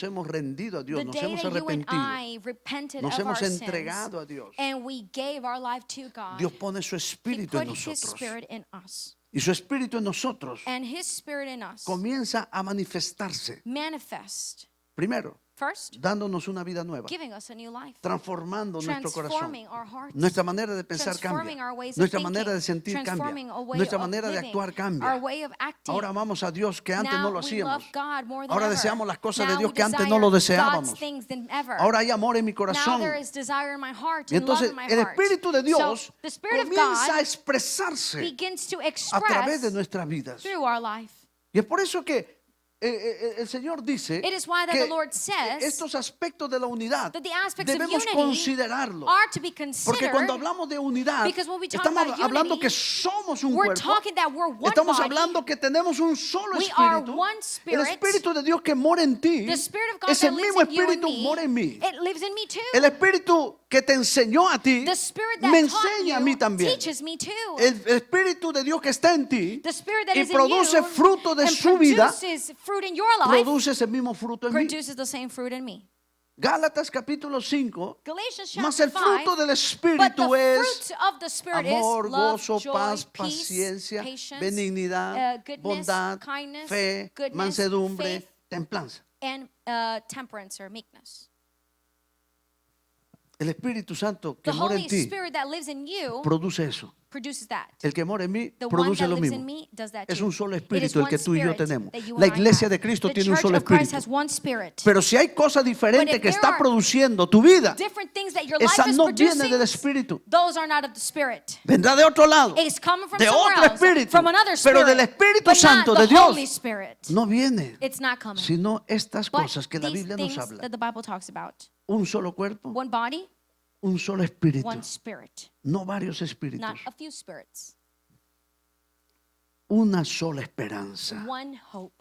hemos rendido a Dios, the nos day hemos that you and arrepentido, I repented nos of our hemos sins, entregado a Dios, and we gave our life to God, Dios pone su He espíritu en put His nosotros. Spirit in us. Y su espíritu en nosotros And His Spirit in us comienza a manifestarse. manifest. Primero, First, dándonos una vida nueva, giving us a new life, transformando nuestro corazón. transforming our hearts, Nuestra manera de pensar transforming cambia. our ways of Nuestra thinking, manera de sentir cambia. transforming a way Nuestra of manera de living, actuar cambia. our way of acting. Ahora amamos a Dios que antes Now no lo we hacíamos. love God more than Ahora ever. deseamos las cosas de Now Dios we que antes desire no lo God's deseábamos. things than ever. Ahora hay amor en mi Now corazón. there is desire in my heart Y and love entonces in my el heart. Espíritu de Dios So the Spirit of comienza a God expresarse begins to a través de express nuestras vidas. through our life. Y es por eso que el Señor dice It is why that que the Lord says estos aspectos de la unidad that the aspects of debemos unity considerarlos. are to be Porque considered, cuando hablamos de unidad, because when we talk estamos about hablando unity, que somos un we're cuerpo. talking that we're one Estamos body. hablando que tenemos un solo We are espíritu. one El spirit. Espíritu de Dios que mora en ti, The Spirit of God ese that lives mismo in you and espíritu me, mora en mí. it lives in me too. El espíritu que te enseñó a ti, The Spirit that me taught enseña a mí you también. teaches me too. El espíritu de Dios que está en ti The Spirit that y is in produce you fruto de and su vida, produces fruit in your life, produce ese mismo fruto en mí. produces the same fruit in me. Gálatas capítulo 5, Galatians más chapter el fruto 5, del but the Espíritu es fruit of the Spirit amor, is love, gozo, joy, paz, peace, paciencia, patience, benignidad, goodness, bondad, kindness, fe, goodness, mansedumbre, faith, templanza. and temperance or meekness. El Espíritu Santo que The mora en Holy ti Spirit that lives in you produce eso. produces that. El que mora en mí The one produce that lo lives mismo. in me does that Es too. un solo It is espíritu el one que tú y yo spirit tenemos. that you La and I iglesia have. de Cristo The tiene un Church solo of Christ espíritu. has one spirit. Pero si hay cosas But diferentes if que there está are produciendo tu vida, Different things that your life esa is no viene producing, del espíritu. those are not of the Spirit. Vendrá de otro lado, It's coming from de somewhere otro else, espíritu. from another Pero spirit, del Espíritu but Santo not de the Dios Holy Spirit. no viene, It's not coming. sino estas But cosas que la these Biblia nos things habla. that the Bible talks about. Un solo cuerpo, One body, un solo espíritu, one spirit, no varios espíritus. not a few spirits. Una sola esperanza. One hope.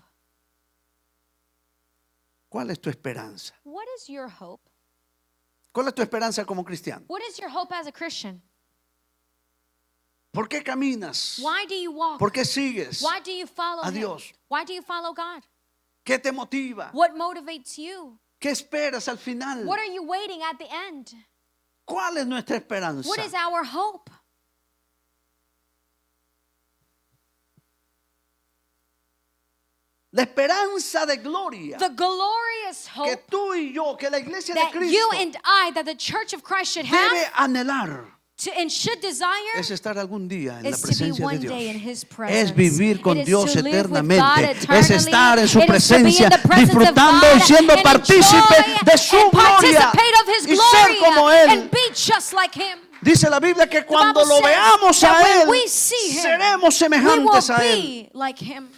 ¿Cuál es tu esperanza? What is your hope? ¿Cuál es tu esperanza como cristiano? What is your hope as a Christian? ¿Por qué caminas? Why do you walk? ¿Por qué sigues? Why do you follow a Him? Dios? Why do you follow God? ¿Qué te motiva? What motivates you? ¿Qué esperas al final? What are you waiting at the end? ¿Cuál es nuestra esperanza? What is our hope? La esperanza de gloria The glorious que hope tú y yo, que la iglesia de that Cristo you and I, that the Church of Christ should have debe anhelar and should desire es estar algún día en la is to be presencia de one Dios. day in His presence. Es vivir con It is Dios to live with God eternamente. Es eternally. estar en su It is to be in presencia, the presence of disfrutando God y siendo and partícipe enjoy de su and gloria participate of His y ser como glory Él. and be just like Him. Dice la Biblia que cuando Bible lo says veamos that a when Él, we see Him, seremos We will semejantes a Él. be like Him.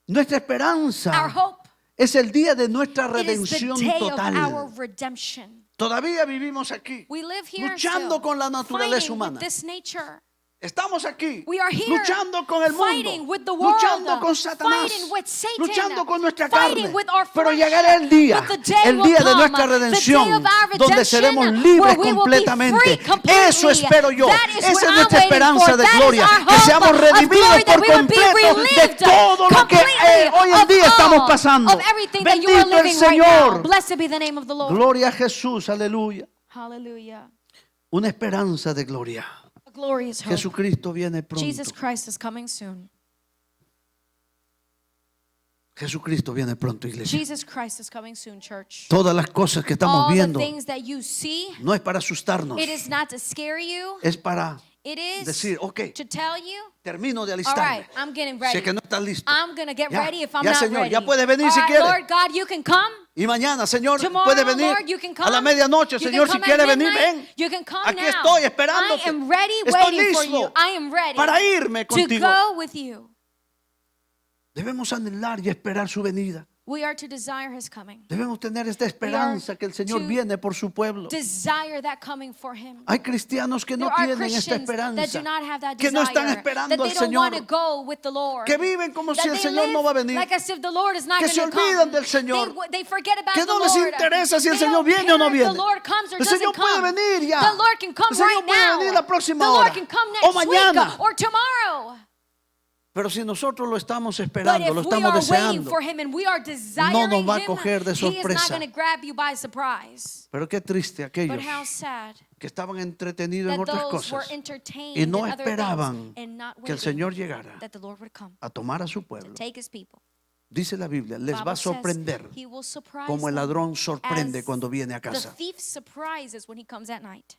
Nuestra Our esperanza hope es el día de nuestra it is the redención day of total. our redemption. Todavía vivimos aquí, We live here luchando still, con la naturaleza fighting humana. with this nature. Estamos aquí, We are here, luchando con el fighting mundo, with the world, luchando con Satanás, fighting with Satan, luchando con nuestra fighting carne. with our Pero flesh. llegará el día But the day de will nuestra come, the redención, day of our donde redemption, seremos libres where we will be completamente. free completely. Eso espero yo. That is Esa what es I'm nuestra waiting esperanza for. de That is gloria. our Que hope seamos of redimidos glory, that por we will be completo de relived todo lo que completely hoy en of día estamos all, pasando. of everything that you are Bendito el living right now. Señor. Blessed be the name of the Lord. Gloria a Jesús, aleluya. Hallelujah. Una esperanza de gloria. A glorious hope. Jesucristo viene pronto. Jesus Christ is coming soon. Jesucristo viene pronto, iglesia. Jesus Christ is coming soon, church. Todas las cosas que estamos All the viendo things that you see, no es para asustarnos, it is not to scare you. es para It is decir, ok, to tell you, termino de all alistarme. right, I'm getting Sé ready. que no estás listo. I'm going to get Ya, ready if I'm ya, not Señor, ready. ya puede venir All si right, quiere. Lord God, you can come. Y mañana, Señor, Tomorrow, puede venir Lord, you can come. a la medianoche. You Señor, can si come quiere at venir, midnight. ven. You can come Aquí now. estoy esperándote. I am ready, Estoy waiting for listo you. I am ready para irme to contigo. go with you. Debemos anhelar y esperar su venida. We are to desire his coming. Debemos tener esta esperanza que el Señor to viene por su pueblo. Desire that coming for him. Hay cristianos que no There are tienen esta Christians that esperanza, do not have that que no están desire, esperando that al they don't want to Señor, go with the Lord, que viven como that si el they Señor no va a live venir, like as if the Lord is not que going se to come. olvidan del Señor, They forget about que the no les Lord. interesa si el They Señor don't viene o no care if viene. the Lord comes or El Señor doesn't puede come. venir ya. The Lord can come El Señor right puede now. venir la próxima The hora Lord can come o next mañana. week or tomorrow. Pero si nosotros lo estamos But esperando, lo if we estamos are waiting deseando, for him and we are no desiring nos va a him, coger de he is not sorpresa. going to grab you by surprise. Pero qué triste But aquellos how sad que estaban entretenidos en that otras those were cosas entertained y no in other esperaban things and not que el waiting Señor llegara that the Lord would come a tomar a su to pueblo. take his people. Dice la Biblia, les va Bible a says sorprender he will surprise como el them ladrón sorprende as cuando viene a the casa. thief surprises when he comes at night.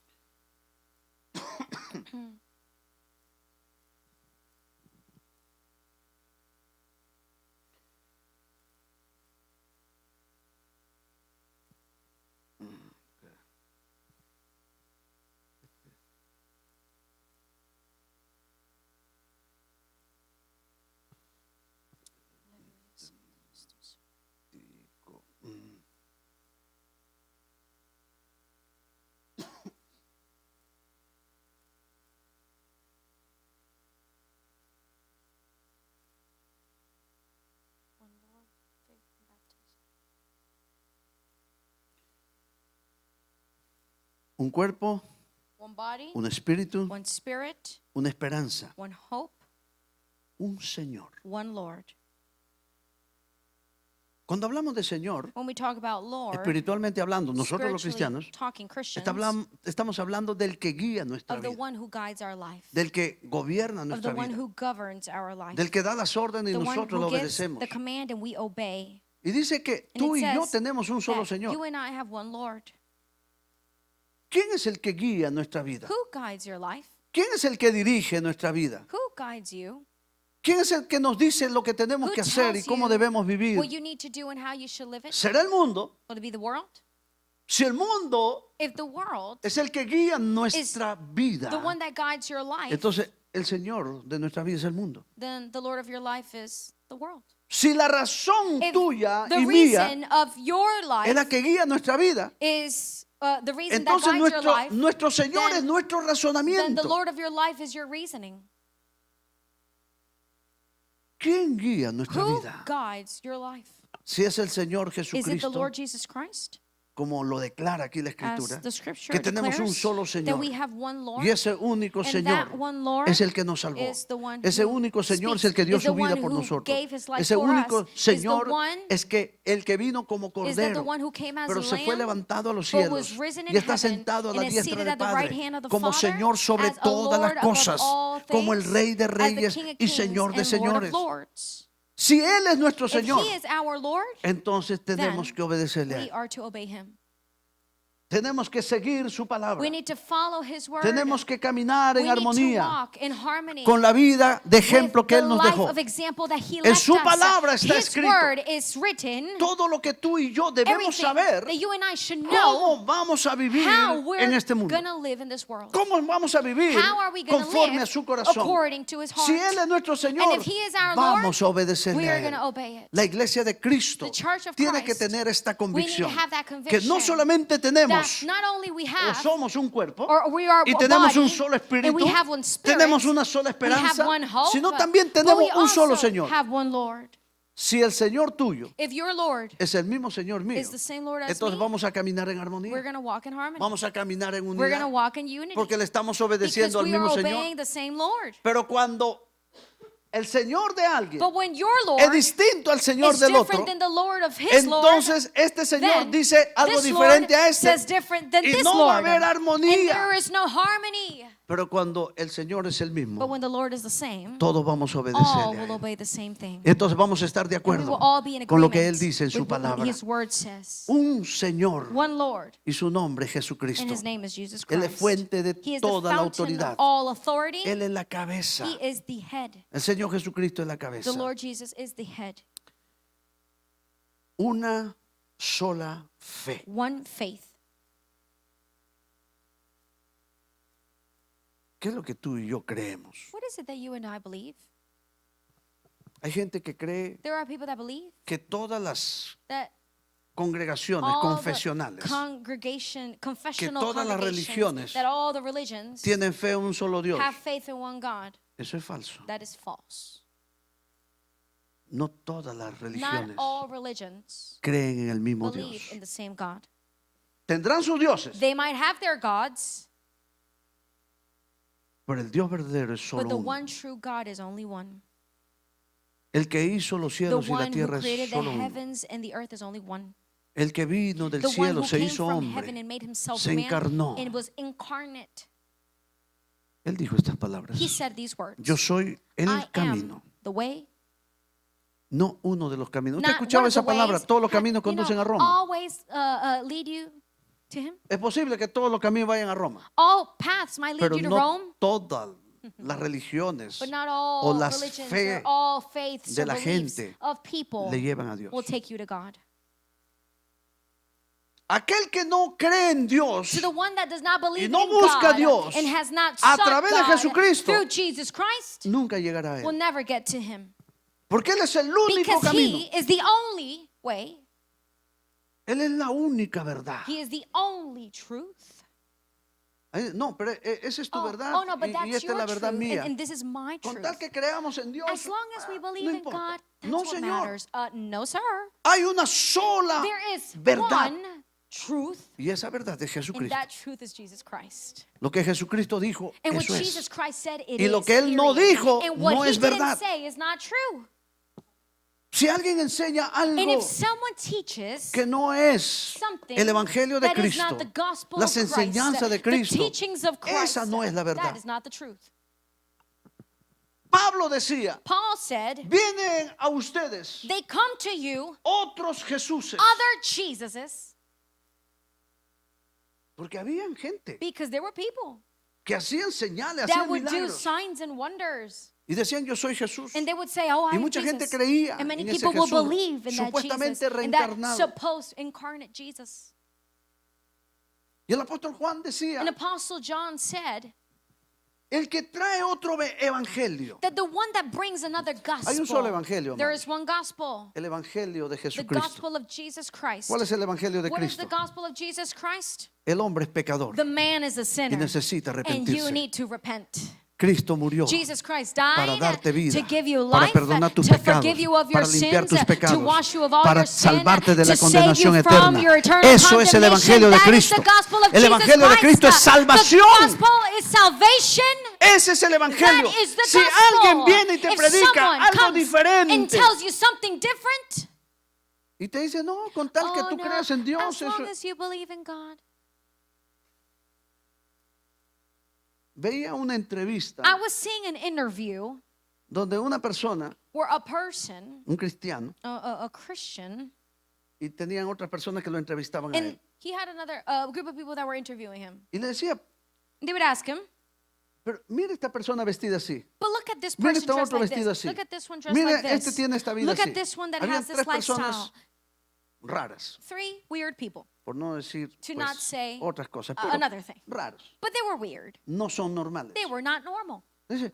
Un cuerpo, One body, un espíritu, one spirit, una esperanza, one hope, un Señor. one Lord. Cuando hablamos de Señor, When we talk about Lord, espiritualmente hablando, nosotros los spiritually cristianos, talking Christians, estamos hablando del que guía nuestra of the vida, one who guides our life, del que gobierna of the nuestra one vida, who governs our life, del que da las órdenes y the one nosotros lo who gives obedecemos. the command and we obey. Y dice que And tú it y yo says tenemos un solo that Señor. you and I have one Lord. ¿Quién es el que guía nuestra vida? Who guides your life? ¿Quién es el que dirige nuestra vida? Who guides you? ¿Quién es el que nos dice lo que tenemos Who que hacer y tells cómo you debemos vivir? what you need to do and how you should live it? ¿Será el mundo? Will it be the world? Si el mundo If the world es el que guía nuestra vida, the one that guides your life, entonces el Señor de nuestra vida es el mundo. then the Lord of your life is the world. Si la razón If tuya the y mía reason of your es life la que guía nuestra vida, is the reason that entonces guides your life, nuestro Señor then- es nuestro then razonamiento. the Lord of your life is your reasoning. ¿Quién guía nuestra Who vida? guides your life? Si es el Señor Is it the Jesucristo, Lord Jesus Christ? como lo declara aquí la As Escritura, the scripture que tenemos un declares solo that Señor. we have one Lord, Y ese único and Señor that one Lord es el que nos salvó. is the one Ese who único Señor es speaks, el que dio is the su vida one por who nosotros. gave his life Ese for único us, is the Señor one- es que el que vino como is that the cordero, one who came as pero a se fue lamb, levantado a los but cielos was risen in y está heaven, sentado a la and is diestra seated del at the right Padre hand of the como Father, Señor sobre as a todas las Lord above cosas, all como el things, Rey de as the Reyes King of y kings Señor de and Lord of señores. lords. Si Él es nuestro If Señor, he is our Lord, entonces tenemos then que obedecerle a we Él. are to obey him. Tenemos que seguir su palabra. We need to follow his word. Tenemos que caminar en We need to armonía walk in harmony con la vida de ejemplo with que the Él nos life dejó. of example that he En left su us. palabra está His escrito. word is written. Todo lo que tú y yo debemos Everything saber that you and I should know cómo vamos a vivir how we're en este mundo. gonna live in this world. ¿Cómo vamos a vivir How are we gonna conforme live a su corazón? according to his heart? Si Él es nuestro Señor, And if he is our vamos a Lord, obedecerle we a are Él. gonna obey it. La iglesia de Cristo The church of tiene que Christ, tener esta we need to convicción have that que no conviction solamente That tenemos not only we o have, somos un cuerpo or we are y a tenemos body, un solo and espíritu, we have one spirit, tenemos una sola we have esperanza, one hope, sino también but tenemos we un solo also Señor. have one Lord. Si el Señor tuyo If your Lord es el mismo Señor mío, is the same Lord as entonces me, vamos a caminar en we're armonía, going to walk in harmony. vamos a caminar en We're going to unidad, walk in unity porque le estamos because obedeciendo al we are mismo obeying Señor. the same Lord. Pero cuando el Señor de alguien But when your es Lord distinto al Señor is del different otro, than the Lord of his Lord, entonces este Señor then dice algo this diferente Lord a este says different than y this no va a Lord. haber And armonía. there is no harmony. Pero cuando el Señor es el But mismo, when the Lord is the same, todos vamos a all obedecerle a will Él. obey the same thing. Entonces vamos a estar de And we will acuerdo all be in con lo que Él agreement dice en su with what palabra. His word says. Un Señor One Lord, y su nombre es and Jesucristo. His name is Jesus Él es Christ. fuente de He is the toda la fountain of autoridad. all authority. Él es la cabeza. He is the head. El Señor Jesucristo es la The cabeza. Lord Jesus is the head. Una sola fe. One faith. ¿Qué es lo que tú y yo creemos? What is it that you and I believe? Hay gente que cree There are people that believe que todas las that congregaciones all the confesionales confessional todas las congregations, religiones that all the religions tienen fe en un solo Dios. have faith in one God. Eso es falso. That is false. No todas las Not religiones all religions creen en el mismo believe Dios. in the same God. Tendrán sus dioses, They might have their gods, pero el Dios verdadero es but solo the uno. one true God is only one. El que hizo los The cielos y la one who tierra created es the solo uno. heavens and the earth is only one. El que vino del The one cielo who se came hizo from heaven hombre. and made himself Se man encarnó. and was incarnate. Él dijo estas palabras. He said these words. Yo soy el I camino, am the way. no uno de los caminos. ¿Usted ha Not escuchado one of the esa palabra? ways. Todos los caminos conducen a Roma. All ways lead you to him. Es posible que todos los caminos vayan a Roma, All paths might lead pero you to no Rome, todas las religiones but not o all las religions fe or all faiths de or la beliefs gente of people le llevan a Dios. will take you to God. Aquel que no cree en Dios To the one that does not believe no in busca a God Dios and has not a sought través de God Jesucristo, through Jesus Christ nunca llegará a will Él. never get to him. Porque Él es el único Because camino. He is the only way. Él es la única verdad. He is the only truth. No, pero esa es tu verdad no, but y that's esta es your la verdad truth, mía. and this is my Con truth. tal que creamos en Dios, As long as we believe no in importa. God, that's No, what Señor. matters. No, sir. Hay una sola There is verdad. one truth, Y esa verdad es and Jesucristo. that truth is Jesus Christ. Lo que Jesucristo dijo, And what eso Jesus es. Christ said, it Y lo is, que Él no period. dijo, And what no He es didn't verdad. say is not true. Si alguien enseña And algo if someone teaches que no es something el Evangelio de that is Cristo, not the gospel las of Christ, enseñanzas de the Cristo, teachings of Christ, esa no es la verdad. that is not the truth. Pablo decía, Paul said, vienen a ustedes they come to you, otros Jesuses. other Jesuses, Porque habían gente because there were people que hacían señales, that hacían would do milagros. signs and wonders. Y decían, yo soy Jesús. And they would say, oh, I Y am mucha gente Jesus. creía And many en ese people will Jesús believe in that Jesus, supuestamente in that reencarnado. supposed incarnate Jesus. Y el apóstol Juan decía, And Apostle John said el que trae otro evangelio, that the one that brings another hay un solo gospel, evangelio, there amado, is one gospel, el evangelio de the Jesucristo. gospel of Jesus Christ. ¿Cuál es el evangelio de What is Cristo? the gospel of Jesus Christ? El hombre es pecador The man is a y sinner, necesita and you arrepentirse. need to repent. Cristo murió Jesus Christ para died darte vida, to give you para life, perdonar tus to pecados, forgive you of your para limpiar sins, tus to pecados, wash you of all para your sin, salvarte de la to save condenación you from eterna. your eternal Eso es el evangelio de condemnation. That is the Cristo. gospel of El Jesus evangelio de Christ. Cristo es salvación. The gospel is salvation. Ese es el That evangelio. is the Si gospel. alguien viene y te If predica someone algo comes and diferente tells you something different, y te dice, no, con tal que oh, tú no, creas en Dios, as long eso. as you believe in God. Veía una entrevista I was seeing an interview donde una persona, where a person, un cristiano, a Christian, y tenían otras personas que lo entrevistaban a and él. he had another group of people that were interviewing him. Y le decía, They would ask him, pero mire esta persona vestida así. but look at this Mire person este dressed otro like vestido this. así. Look at this one dressed Mire, like this. este tiene esta vida Look así. at this one that Habían has this tres lifestyle. personas raras, Three weird people, por no decir to pues, not say otras cosas, pero another thing. raros. But they were weird. No son normales. They were not normal. Dice,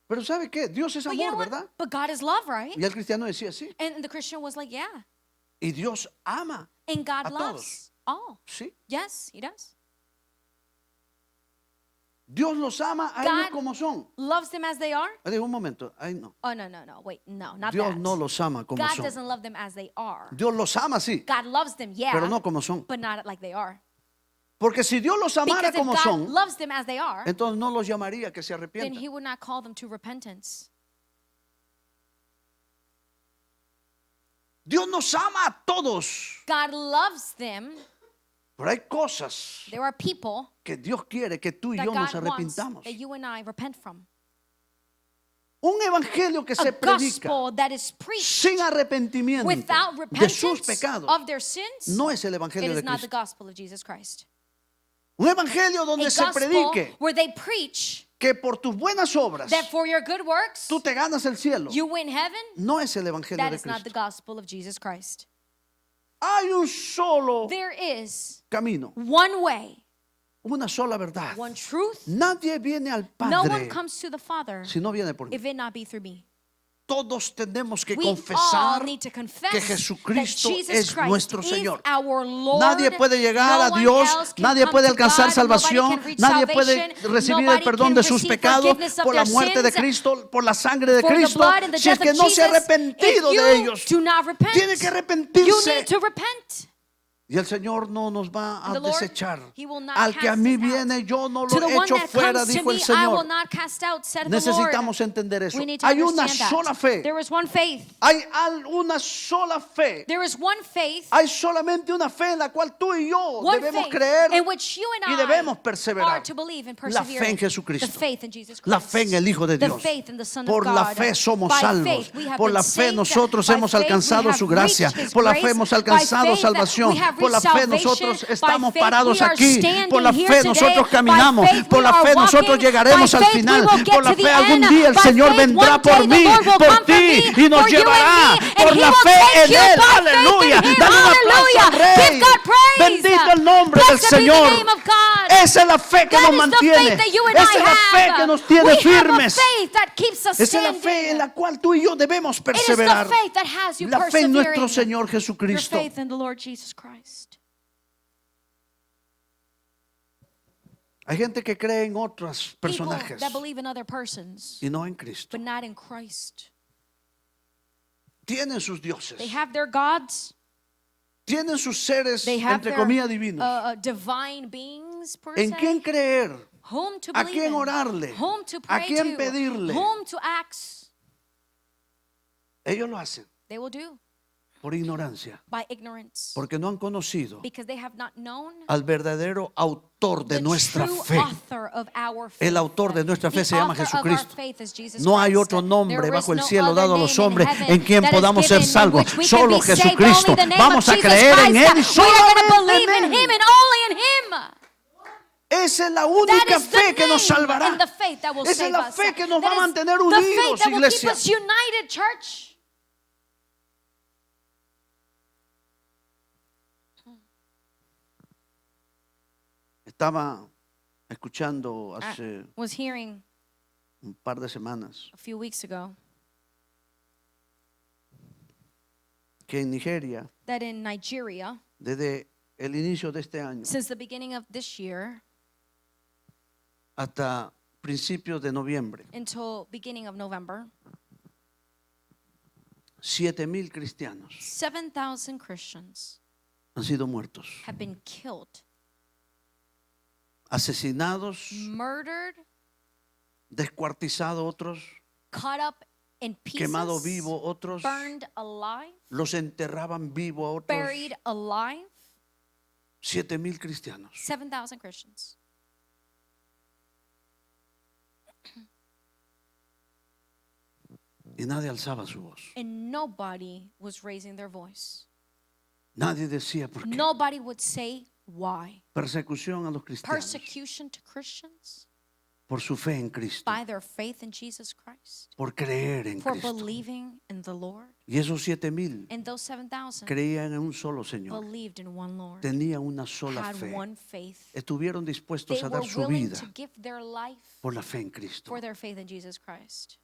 pero ¿sabe qué? Dios es But you know amor, what? ¿verdad? But God is love, right? Y el cristiano decía, sí. And the Christian was like, yeah. Y Dios ama, And God A loves all. sí. Yes, He does. Dios los ama a ellos God como son. loves them as they are. Digo, un momento, ay no. Oh, no. Wait, no, not Dios that. no los ama como God son. doesn't love them as they are. Dios los ama, sí, God loves them, yeah, pero no como son. but not like they are. Porque si Dios los amara Because if como God son, loves them as they are, entonces no los llamaría que se then arrepientan. He would not call them to repentance. Dios nos ama a todos. God loves them, Pero hay cosas There are people que Dios quiere que tú y that yo nos God wants arrepintamos. that you and I repent from. Un evangelio que A se predica gospel that is preached sin arrepentimiento without de sus repentance pecados of their sins, no es el it evangelio de is not the Cristo. gospel of Jesus Christ. Un evangelio A donde se gospel predique where they preach que por tus buenas obras that for your good works tú te ganas el cielo. you win heaven, No es el evangelio that de is not the Cristo. gospel of Jesus Christ. Hay un solo There is camino, one way, una sola verdad. one truth. Nadie viene al No one Padre comes to the Father si no viene por mí. if it not be through me. Todos tenemos que We all confesar need to confess que that Jesucristo Jesus es Christ nuestro is Señor. our Lord. Nadie puede llegar No a one Dios, else can nadie come puede to alcanzar God, salvación, nobody can reach nadie puede salvation, recibir el nobody perdón can de sus receive pecados forgiveness of por la their muerte de sins, Cristo, por la sangre de for the Cristo, blood and the si es death que of no se ha Jesus. arrepentido If de you ellos. do not repent, Tiene que you arrepentirse. need to repent. Y el Señor no nos va a The Lord, desechar. He will not Al que a cast mí us out. viene, yo no To lo the one echo that fuera, comes to dijo el me, I will Señor. not cast out, said the Necesitamos Lord. entender eso. We need to Hay una understand sola that. fe. There is one faith. Hay una sola fe. There is one faith. Hay solamente una fe en la cual tú y yo One debemos faith creer in which you y and debemos I perseverar. are to believe and La persevere fe en in. Jesucristo. The faith in Jesus Christ. La fe en el Hijo de The Dios. faith in the Son Por of la God. fe somos By salvos. faith we have Por been la fe saved. nosotros By hemos faith alcanzado we have su gracia. reached His Por la grace. fe hemos By alcanzado faith salvación. we have Por la reached fe salvation. nosotros By estamos faith parados we are aquí. standing Por la here fe today. nosotros By caminamos. faith Por we la are fe nosotros walking. llegaremos By al faith we final. will get Por la to the fe algún end. día el By Señor faith vendrá one por day the mí, Lord will por come for ti me, y nos for you and llevará me, and por He la will fe take en you Él. by faith in Aleluya. Him. Dale un aplauso al Hallelujah. Rey. Give God praise. Bendito el nombre del Blessed be the Señor. name of God. Esa es la fe que That nos is the mantiene. faith that you and Esa I es la fe have. que nos tiene We have a firmes. faith that keeps us Esa es la standing. fe en la cual tú y yo debemos It is the perseverar. faith that has you La fe en nuestro persevering. Señor Your Jesucristo. faith in the Lord Jesus Christ. Hay gente que cree en otros People personajes that believe in other persons, y no en Cristo. but not in Christ. Tienen sus dioses. They have their gods. Tienen sus seres, They have entre their comillas, divinos. divine beings, per ¿En se. quién creer? Whom to ¿A believe quién in, orarle? whom to ¿A pray quién to, pedirle? whom to ask. Ellos lo hacen They will do por ignorancia, by ignorance, porque no han conocido because they have not known al verdadero autor de the nuestra true fe. author of our faith. El autor de nuestra fe The se llama author of our Jesucristo. faith is Jesus No hay Christ. otro nombre There bajo is el no cielo other dado a los name in hombres heaven en quien that is podamos ser given in salvos. which we can Solo be saved. Jesucristo. Only the name Vamos of a Jesus creer en Christ. Él y We are going to solamente believe in en Him Él. and only in Him. Esa es la That única is the fe que nos name salvará. and the faith that will Esa es save la us. fe que nos That va a is mantener the faith unidos, that will keep iglesia. us united, church. Estaba escuchando I hace was hearing un par de semanas a few weeks ago que en Nigeria, that in Nigeria, desde el inicio de este año since the beginning of this year hasta principios de noviembre, until beginning of November, 7,000 cristianos 7,000 Christians han sido muertos, have been killed, asesinados, murdered, descuartizados otros, cut up in quemados pieces, vivos otros, burned alive, los enterraban vivos a otros. buried alive. 7,000 cristianos. 7,000 Christians. Y nadie alzaba su voz. And nobody was raising their voice. Nadie decía por qué. Nobody would say why. Persecución a los cristianos Persecution to Christians por su fe en Cristo, by their faith in Jesus Christ, por creer en for Cristo. believing in the Lord. Y esos 7,000 And those 7,000 creían en un solo Señor, believed in one Lord, tenían una sola had fe, one faith. estuvieron dispuestos They a were dar su willing vida to give their life por la fe en Cristo. for their faith in Jesus Christ.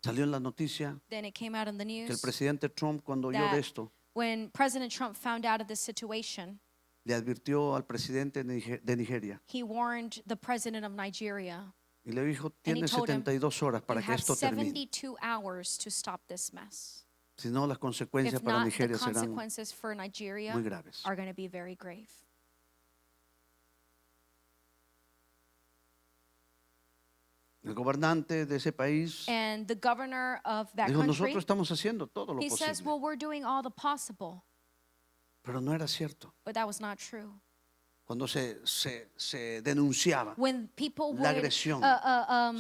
Salió en la noticia Then it came out in the que el news presidente Trump, cuando oyó that de esto, when President Trump found out of this situation, le advirtió al presidente de Nigeria he warned the president of Nigeria, y le dijo: And he tienes told him, 72 horas you para que have esto termine. 72 hours to stop this mess. Si no, las consecuencias If para not, the Nigeria serán consequences for Nigeria muy graves. are going to be very grave. El gobernante de ese país And the governor of that dijo: country, nosotros estamos haciendo todo lo he says, posible. well, we're doing all the possible. Pero no era cierto. but that was not true. Cuando se denunciaba When people la would agresión,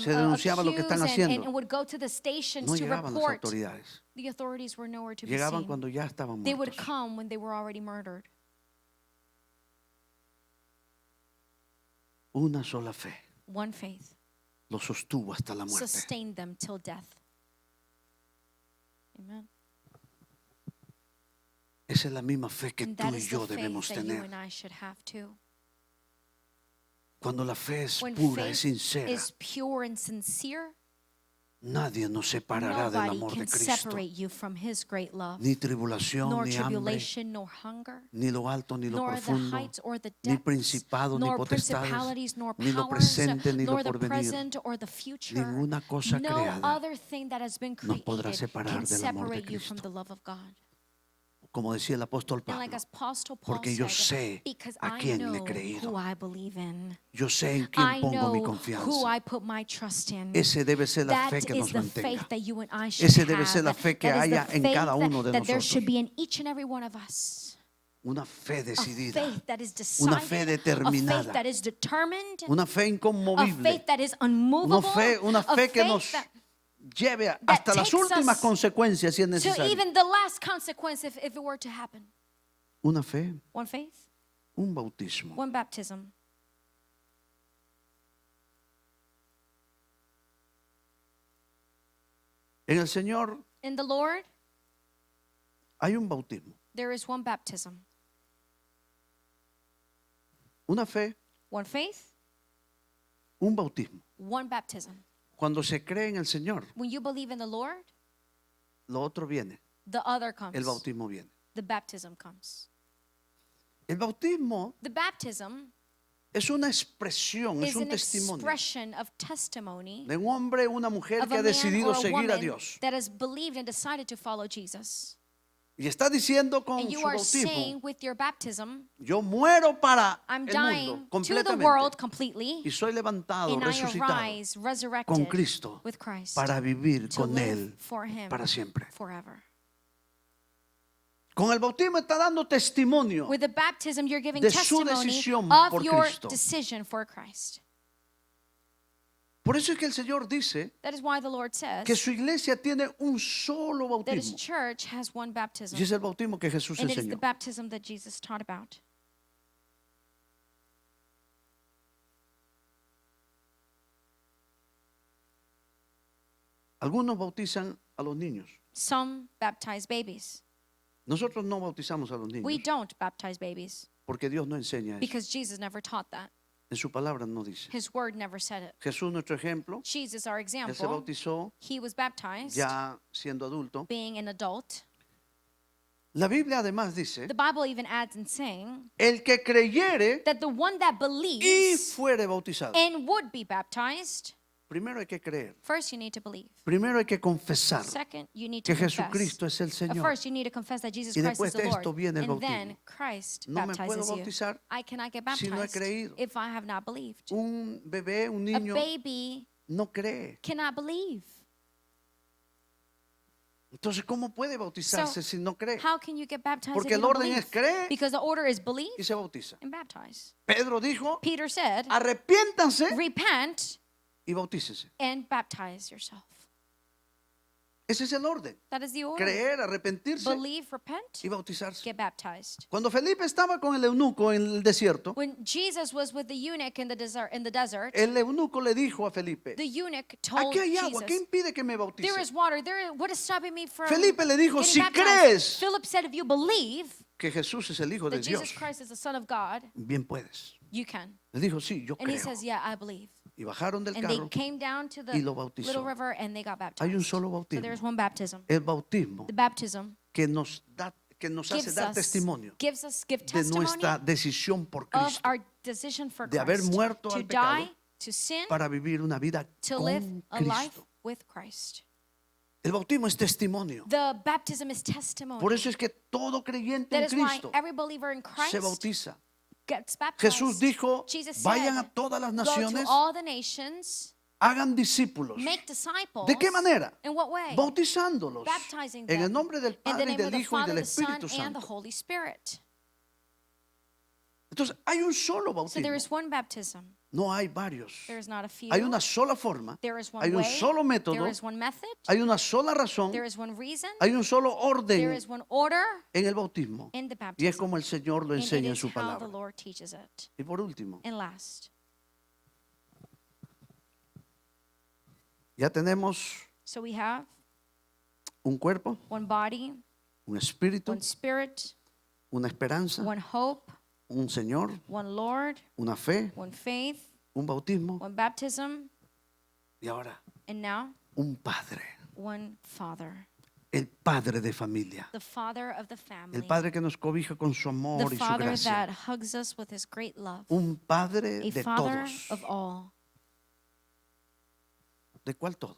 se denunciaba lo que están accuse and haciendo, would go to the stations no to llegaban las report, autoridades. the authorities were nowhere to be Llegaban seen. cuando ya estaban They would muertos. come when they were already murdered. Una sola fe One faith lo sostuvo hasta la muerte. sustained them till death. Amen. Esa es la misma fe que And tú that y is the yo faith debemos that you tener. and I should have too. Cuando la fe es When pura, es faith sincera, is pure and sincere, nadie nos separará del nobody amor de can Cristo. separate you from His great love. Ni tribulación, Nor ni hambre, tribulation, nor hunger, ni lo alto, ni lo nor the profundo, heights or the ni depths, principados, ni nor potestades, principalities, nor ni lo powers, presente, ni lo nor the porvenir. present or the future. Ninguna cosa No creada other thing that has been nos podrá created separar can del amor de separate you from Cristo. the love of God. Como decía el apóstol And like Pablo, as Apostle Paul porque yo said, sé because a I quién le he know creído. who I believe in. yo sé en I quién pongo mi know who confianza. I put my trust in. Ese debe ser la That fe que is nos the mantenga. faith that you and I should Ese debe ser have. la fe que That is the haya en faith cada uno de that there nosotros. should be in each and every one of us. Una fe A decidida, faith that is una decided, fe a determinada, faith that is determined, una fe a inconmovible, faith that is unmovable, una a fe que faith nos that lleve hasta las takes últimas us consecuencias si es to necesario. even the last consequence if it were to happen. Una fe, One faith, un bautismo. one baptism. En el Señor In the Lord, hay un bautismo, there is one baptism. una fe, One faith, un bautismo. one baptism. Cuando se cree en el Señor, When you believe in the Lord, lo otro viene, the other comes. el bautismo viene. The baptism comes. El bautismo The baptism es una expresión, es is un an testimonio expression of testimony de un hombre o una mujer of que a ha man decidido or a seguir a woman Dios. that has believed and decided to follow Jesus. Y está diciendo con And su you are saying bautismo, with your baptism, yo muero para I'm el dying mundo to the completamente world completely, y soy levantado, and I resucitado arise con resurrected Cristo with Christ para vivir to con live Él for Him para siempre. forever. Con el bautismo está dando testimonio With the baptism, you're giving de su testimony decisión of por your Cristo. decision for Christ. Por eso es que el Señor dice That is why the Lord says que su iglesia tiene un solo that His bautismo. church has one baptism, Y es el bautismo que Jesús and it is the enseñó. baptism that Jesus taught about. Algunos bautizan a los niños. Some baptize babies. Nosotros no bautizamos a los We niños don't baptize babies porque Dios no enseña eso. because Jesus never taught that. En su palabra no dice. His word never said it. Jesús, nuestro ejemplo, Jesus, our él se example, bautizó he was baptized ya siendo adulto. being an adult. La Biblia además dice, The Bible even adds in saying el que creyere that the one that y believes fuere bautizado. and would be baptized, Primero hay que creer. first you need to believe. Primero hay que confesar Second, you need to que confess. Jesucristo es el Señor. First, you need to confess that Jesus Y Christ después is the de Lord. esto viene el And then bautismo. Christ No me puedo baptizes you. bautizar I cannot get si no he baptized creído. if I have not believed. Un bebé, un A niño baby no cree. cannot believe. Entonces, ¿cómo puede bautizarse si no cree? How can you get baptized Porque if you el don't orden believe? es cree Because the order is believe y se bautiza. and baptize. Pedro dijo, Peter said, arrepiéntanse repent y bautícese. and baptize yourself. Ese es el orden. That is the order. Creer, arrepentirse Believe, repent, y bautizarse. get baptized. Cuando Felipe estaba con el eunuco en el desierto, When Jesus was with the eunuch in the desert, el eunuco le dijo a Felipe, the eunuch told aquí hay agua, ¿qué Jesus, impide que me bautice? there is water. What is stopping me from Felipe le dijo, getting si baptized? crees Philip said, if you believe que Jesús es el Hijo de that Dios, Jesus Christ is the Son of God, bien puedes. you can. Le dijo, sí, yo And he creo. says, yeah, I believe. Y bajaron del And they carro came down to y the lo bautizó. little river and they got Hay un baptized. solo So bautismo. there's one baptism. El bautismo The baptism que nos hace gives dar us, testimonio give de testimony nuestra decisión por of Cristo our decision for de haber Christ muerto to al pecado die, to sin, para vivir una vida to live con a life Cristo. with Christ. El bautismo es testimonio. The baptism is testimony. Por eso es que todo creyente That en is why Cristo every believer in se Christ bautiza. gets baptized. Jesús dijo, Jesus vayan a said, todas las go to naciones, all the nations, hagan discípulos. make disciples. ¿De qué manera? In what way? Bautizándolos Baptizing en el them nombre del in the Padre y name of del the Hijo y Father, del the Son, Espíritu and the Santo. Holy Spirit. Entonces, hay un solo So there bautismo. is one baptism. No hay varios. There is not a few. Hay una sola forma. There is one Hay un way. solo método. There is one method. Hay una sola razón. There is one reason. Hay un solo There orden is one order en el bautismo. in the Y es baptism. como el Señor lo And it enseña en is su how the palabra. Lord teaches it. Y por último, And last, ya tenemos so we have un cuerpo, one body, un espíritu, one spirit, una esperanza, one hope, un Señor, one Lord, una fe, one faith, un bautismo one baptism, y ahora and now un Padre, one Father, el Padre de familia, the Father of the family, el Padre que nos cobija con su amor the y su Father gracia, that hugs us with His great love, un Padre a de Father todos. of all. ¿De cuál todos?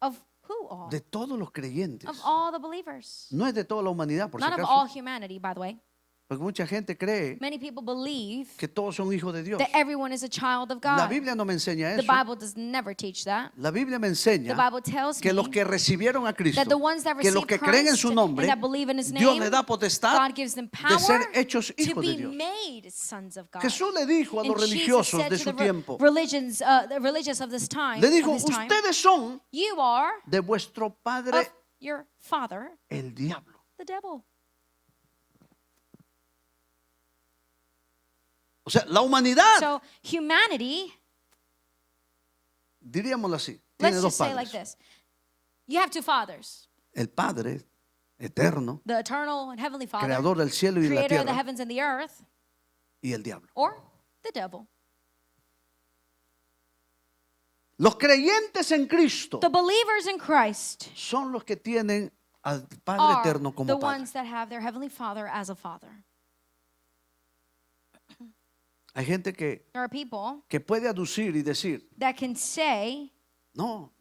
Of who all? De todos los creyentes. Of all the believers. No es de toda la humanidad, por si Not of all acaso. humanity, by the way. Porque mucha gente cree Many people believe que todos son hijos de Dios. that everyone is a child of La God. Biblia no me enseña The eso. Bible does never teach that. La Biblia me The enseña Bible tells que los me que recibieron a Cristo, that the ones that que los receive que creen en Christ su nombre, and that believe in His Dios name, le da potestad God gives them de power ser hechos to hijos de be Dios. made sons of God. Jesús le dijo a And los Jesus religiosos said de to su the tiempo, the religious of this time, le dijo, of his time, ustedes son you are de vuestro of padre your father, el diablo. the devil. O sea, la humanidad, So humanity, diríamoslo así, tiene let's dos just say like padres. this. You have two fathers, El Padre eterno, the eternal and heavenly Father, creador del cielo y de la creator of the tierra, heavens and the earth, y el diablo. or the devil. Los creyentes en Cristo The believers in Christ son los que tienen al Padre are eterno the como Padre. ones that have their heavenly Father as a father. Hay gente There are people que puede aducir y decir, that can say, no,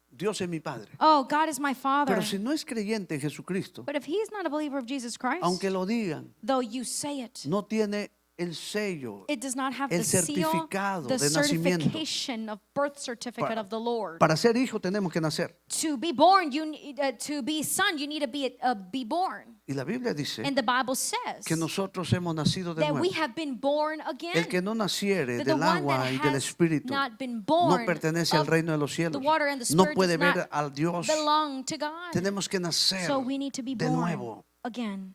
Dios es mi Padre. oh, God is my Father. Pero si no es creyente en Jesucristo, But if he's not a believer of Jesus Christ, aunque lo digan, though you say it, no tiene el sello it does not have el the seal, certificado the de nacimiento. certification of birth certificate of the Lord. Para ser hijo tenemos que nacer. To be born, to be son, you need to be born. Y la Biblia dice And the Bible says que nosotros hemos nacido de that we nuevo. have been born again. El que no naciere That the del one agua that y del has Espíritu not been no born pertenece al of reino de los the cielos. water and the No Spirit puede does ver not al Dios. belong to God. Tenemos que nacer So we need to be de born nuevo. again.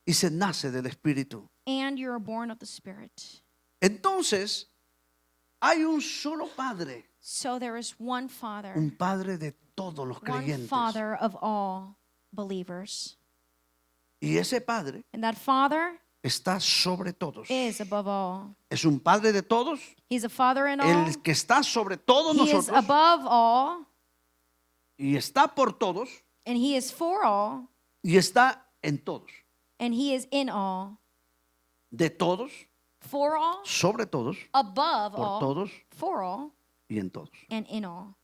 Y se nace del Espíritu. And you're born of the Spirit. Entonces, hay un solo Padre. So there is one Father, Un Padre de todos los one creyentes. Father of all believers. Y ese Padre And that Father está sobre todos. is above all. Es un Padre de todos. He's a Father in all. El que está sobre todos He is nosotros. above all, Y está por todos. and He is for all, Y está en todos. and He is in all. De todos. For all, Sobre todos. above Por all, todos. for all, Y en todos. and in all.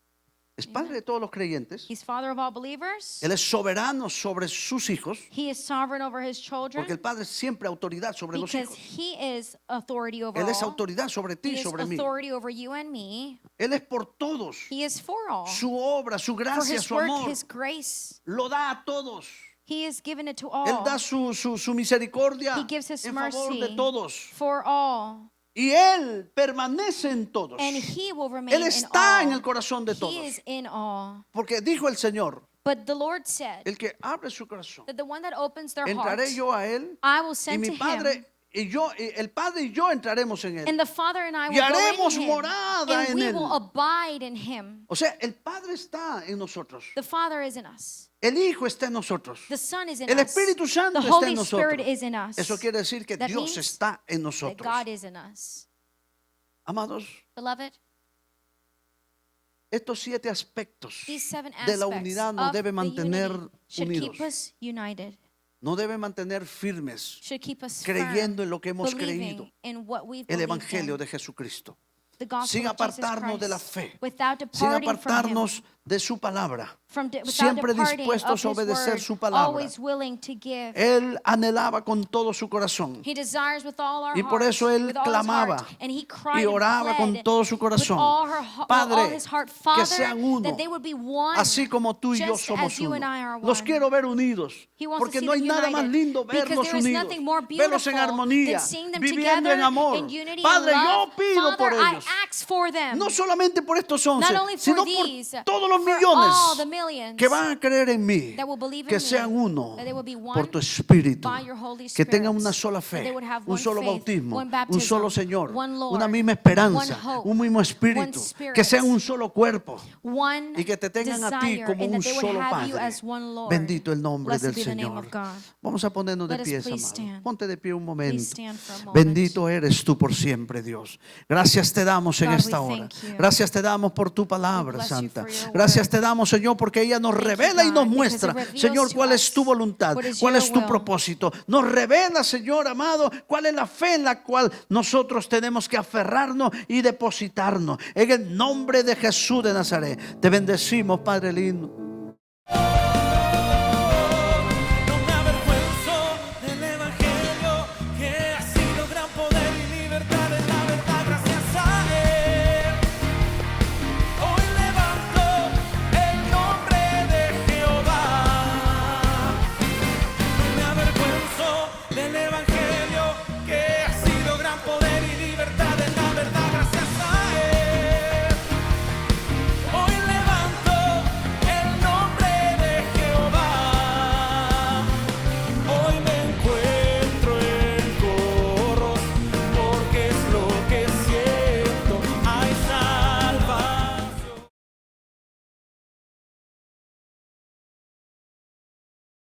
Es Padre de todos los creyentes. He's Father of all believers. Él es soberano sobre sus hijos. He is sovereign over His children Porque el Padre es siempre autoridad sobre los because hijos. He is authority over Él es all. autoridad sobre ti He y is sobre mí. authority over you and me. Él es por todos. He is for all. Su obra, su For gracia, His su work, amor, His grace, lo da a todos. He has given it to Él all. da su misericordia He gives His en favor de mercy todos. for all. Y Él permanece en todos. And He will remain Él in está en el all. corazón de He todos. is in all. Porque dijo el Señor, But the Lord said el que abre su corazón, that the one that opens their heart, entraré yo a Él I will y send mi to Him, Padre y yo, y el Padre y yo entraremos en and Él. the Father and I Y will go haremos in Him, morada and en we Él. will abide in Him. O sea, el Padre está en nosotros. The Father is in us. El Hijo está en nosotros. The Son is in El us. Espíritu Santo The está en Holy Spirit nosotros. is in us. Eso quiere decir que That Dios means está en That nosotros. God is in us. Amados, Beloved, estos 7 aspectos these 7 de la aspects unidad nos of debe the mantener unity should unidos. keep us united, Nos debe mantener firmes, should keep us firm, creyendo en lo que hemos believing creído, in what we've el believed Evangelio in, de Jesucristo. the gospel Sin of Jesus apartarnos de la Christ, fe, without sin departing from Him, apartarnos de su palabra, without siempre departing dispuestos of a his obedecer word, su palabra. always willing to give. Él anhelaba con todo su corazón. He desires with all our Y por heart, eso él with all his clamaba heart, and he cried y oraba and con pled todo su with corazón. all Padre, his heart, que Father, sean uno, that they would be one, así como tú y yo just somos as you and uno. I are Los one. quiero ver unidos, He wants to porque see no hay them nada más united, lindo because verlos there is unidos, nothing more verlos en beautiful armonía, than seeing them viviendo together en amor. in unity Padre, and love. yo pido Father, por I ellos, ask for them, no solamente por estos 11, not only for sino por these, todos los for millones all the millions que van a creer en mí, that will believe que in me, sean uno that they will be one por tu espíritu, by your Holy que Spirit, tengan una sola that they fe, would have un one solo faith, bautismo, one un baptism, solo Señor, one Lord, una misma one esperanza, hope, un mismo one espíritu, spirit, que sean un solo cuerpo one y que te tengan a ti desire, como and un that they would solo have you Padre. as one Lord. Bendito el nombre Blessed del be the name Señor. of God. Vamos a ponernos de Let us pies, please amado. stand. Ponte de pie un Please momento. stand for a moment. Bendito eres tú por siempre, Dios. Gracias te damos en God, esta we hora. thank you. Gracias te damos por tu We palabra, bless you Santa. for your Gracias word. te damos, Señor, porque ella nos Thank you, revela y nos God, because muestra, it reveals Señor, to cuál es tu us voluntad, what is cuál your es tu will. propósito. Nos revela, Señor amado, cuál es la fe en la cual nosotros tenemos que aferrarnos y depositarnos. En el nombre de Jesús de Nazaret, te bendecimos, Padre lindo.